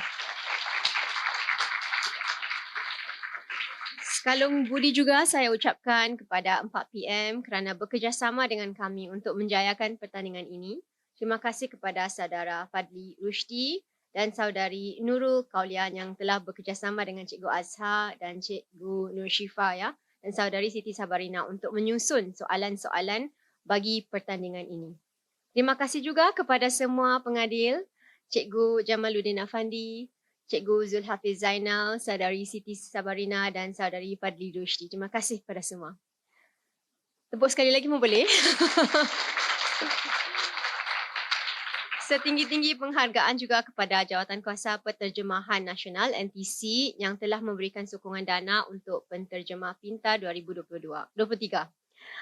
Sekalung budi juga saya ucapkan kepada 4PM kerana bekerjasama dengan kami untuk menjayakan pertandingan ini. Terima kasih kepada saudara Fadli Rushdi dan saudari Nurul Kaulian yang telah bekerjasama dengan Cikgu Azhar dan Cikgu Nur Syifa ya, dan saudari Siti Sabarina untuk menyusun soalan-soalan bagi pertandingan ini. Terima kasih juga kepada semua pengadil, Cikgu Jamaluddin Afandi, Cikgu Zulhafiz Zainal, saudari Siti Sabarina dan saudari Fadli Rushdi. Terima kasih kepada semua. Tepuk sekali lagi pun boleh. Setinggi-tinggi penghargaan juga kepada Jawatan Kuasa Penterjemahan Nasional NTC yang telah memberikan sokongan dana untuk penterjemah Pintar 2023.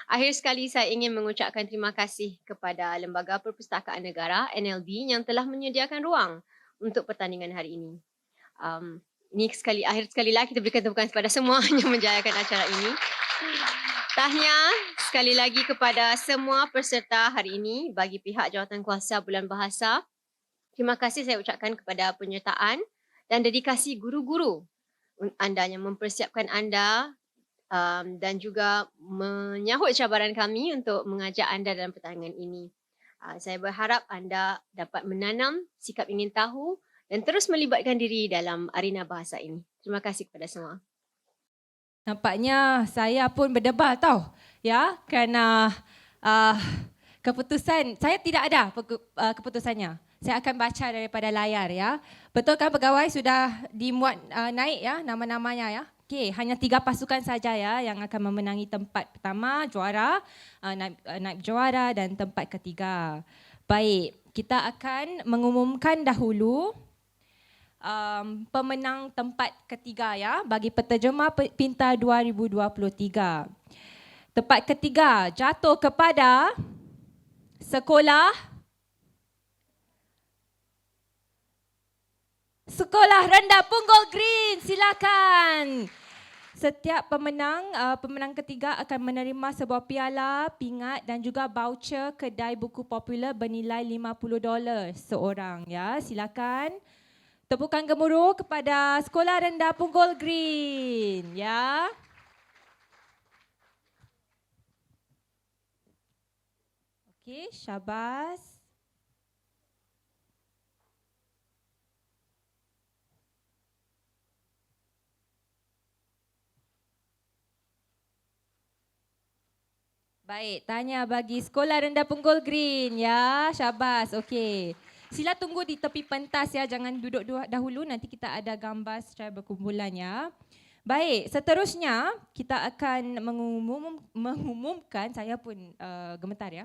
Akhir sekali saya ingin mengucapkan terima kasih kepada Lembaga Perpustakaan Negara NLB yang telah menyediakan ruang untuk pertandingan hari ini. Ini akhir sekali lagi kita berikan tepukan kepada semua yang menjayakan acara ini. Tahniah sekali lagi kepada semua peserta hari ini bagi pihak Jawatan Kuasa Bulan Bahasa. Terima kasih saya ucapkan kepada penyertaan dan dedikasi guru-guru anda yang mempersiapkan anda dan juga menyahut cabaran kami untuk mengajak anda dalam pertandingan ini. Saya berharap anda dapat menanam sikap ingin tahu dan terus melibatkan diri dalam arena bahasa ini. Terima kasih kepada semua. Nampaknya saya pun berdebar tau. Ya, kerana keputusan, saya tidak ada keputusannya. Saya akan baca daripada layar ya. Betul kan pegawai sudah dimuat naik ya nama-namanya ya. Okey, hanya 3 pasukan saja ya yang akan memenangi tempat pertama, juara, naib juara dan tempat ketiga. Baik, kita akan mengumumkan dahulu pemenang tempat ketiga ya bagi penterjemah Pintar 2023. Tempat ketiga jatuh kepada Sekolah Rendah Punggol Green. Silakan. Setiap pemenang ketiga akan menerima sebuah piala, pingat dan juga voucher kedai buku popular bernilai $50 seorang ya. Silakan. Tepukan gemuruh kepada Sekolah Rendah Punggol Green ya. Okey, syabas. Baik, tanya bagi Sekolah Rendah Punggol Green ya. Syabas. Okey. Sila tunggu di tepi pentas ya, jangan duduk dahulu, nanti kita ada gambar secara berkumpulan ya. Baik, seterusnya kita akan mengumumkan, saya pun gemetar ya.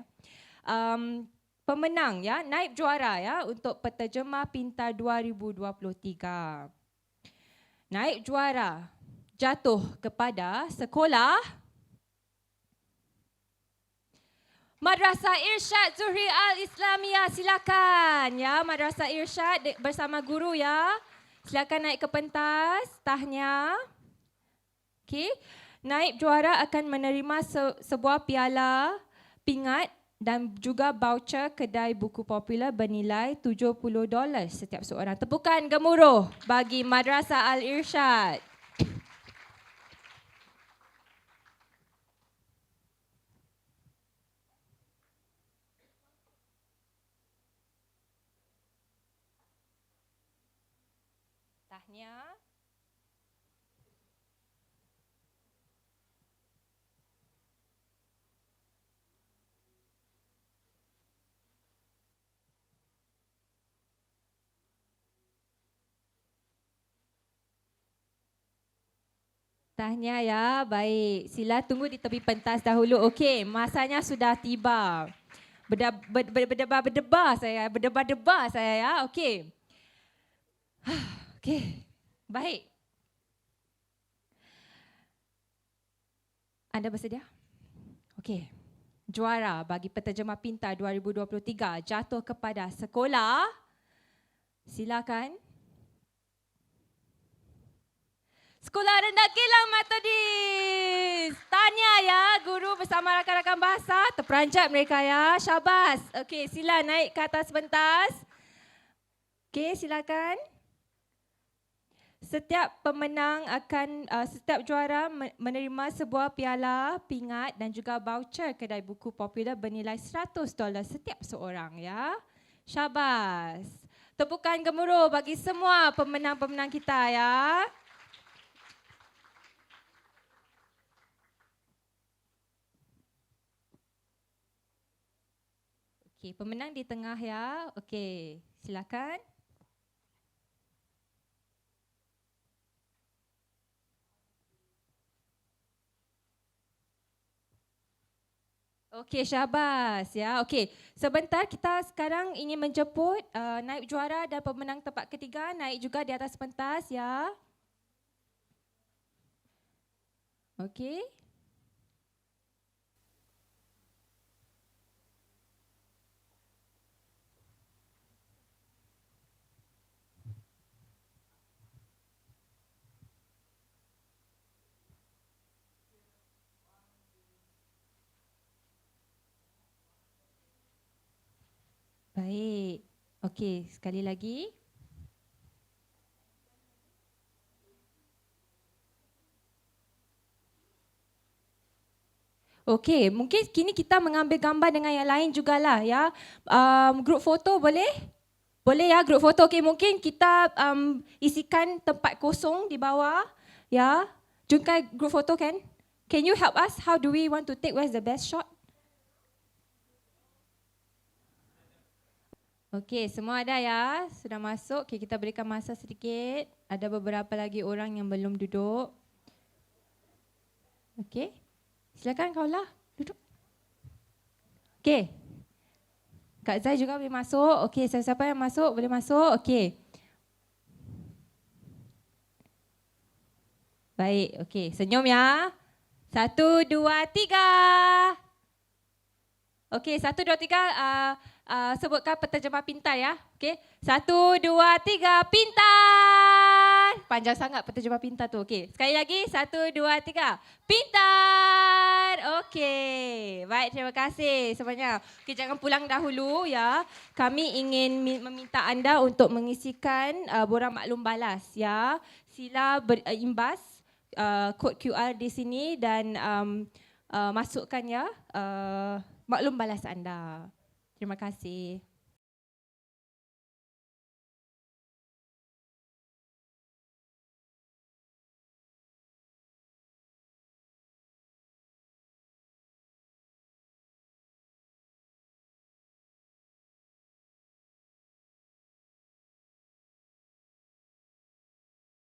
Pemenang ya, naib juara ya untuk penterjemah Pintar 2023. Naib juara jatuh kepada Sekolah Madrasah Irsyad Zuhri Al-Islamiyah. Silakan ya, Madrasah Irsyad bersama guru ya. Silakan naik ke pentas. Tahniah. Okey. Naib juara akan menerima sebuah piala, pingat dan juga voucher kedai buku popular bernilai $70 setiap seorang. Tepukan gemuruh bagi Madrasah Al-Irsyad. Tahniah. Tahniah ya, baik. Sila tunggu di tepi pentas dahulu. Okey, masanya sudah tiba. Berdebar-debar saya ya. Okey. Okey, baik. Anda bersedia? Okey. Juara bagi penterjemah Pintar 2023 jatuh kepada Sekolah. Silakan. Sekolah Rendah Kilang Metodis. Tahniah ya, guru bersama rakan-rakan bahasa. Terperanjat mereka ya. Syabas. Okey, sila naik ke atas pentas. Okey, silakan. Setiap pemenang setiap juara menerima sebuah piala, pingat dan juga voucher kedai buku popular bernilai $100 setiap seorang ya. Syabas. Tepukan gemuruh bagi semua pemenang-pemenang kita ya. Okey, pemenang di tengah ya. Okey, silakan. Okey, syabas ya. Okey, sebentar kita sekarang ingin menjemput naib juara dan pemenang tempat ketiga naik juga di atas pentas ya. Okey. Baik. Okey, sekali lagi. Okey, mungkin kini kita mengambil gambar dengan yang lain jugalah ya. Grup foto boleh? Boleh ya, grup foto. Okey, mungkin kita isikan tempat kosong di bawah ya. Jungkai grup foto kan? Can you help us? How do we want to take? Where's the best shot? Okey, semua ada ya? Sudah masuk. Okey, kita berikan masa sedikit. Ada beberapa lagi orang yang belum duduk. Okey. Silakan kaulah duduk. Okey. Kak Zai juga boleh masuk. Okey, siapa-siapa yang masuk boleh masuk. Okey. Baik, okey. Senyum ya. 1, 2, 3. Okey, 1, 2, 3. Sebutkan penterjemah pintar ya. Okey. 1, 2, 3. Pintar. Panjang sangat penterjemah pintar tu. Okey. Sekali lagi. 1, 2, 3. Pintar. Okey. Baik, terima kasih semuanya. Okey, jangan pulang dahulu ya. Kami ingin meminta anda untuk mengisikan borang maklum balas ya. Sila berimbas kod QR di sini dan masukkan ya maklum balas anda. Terima kasih.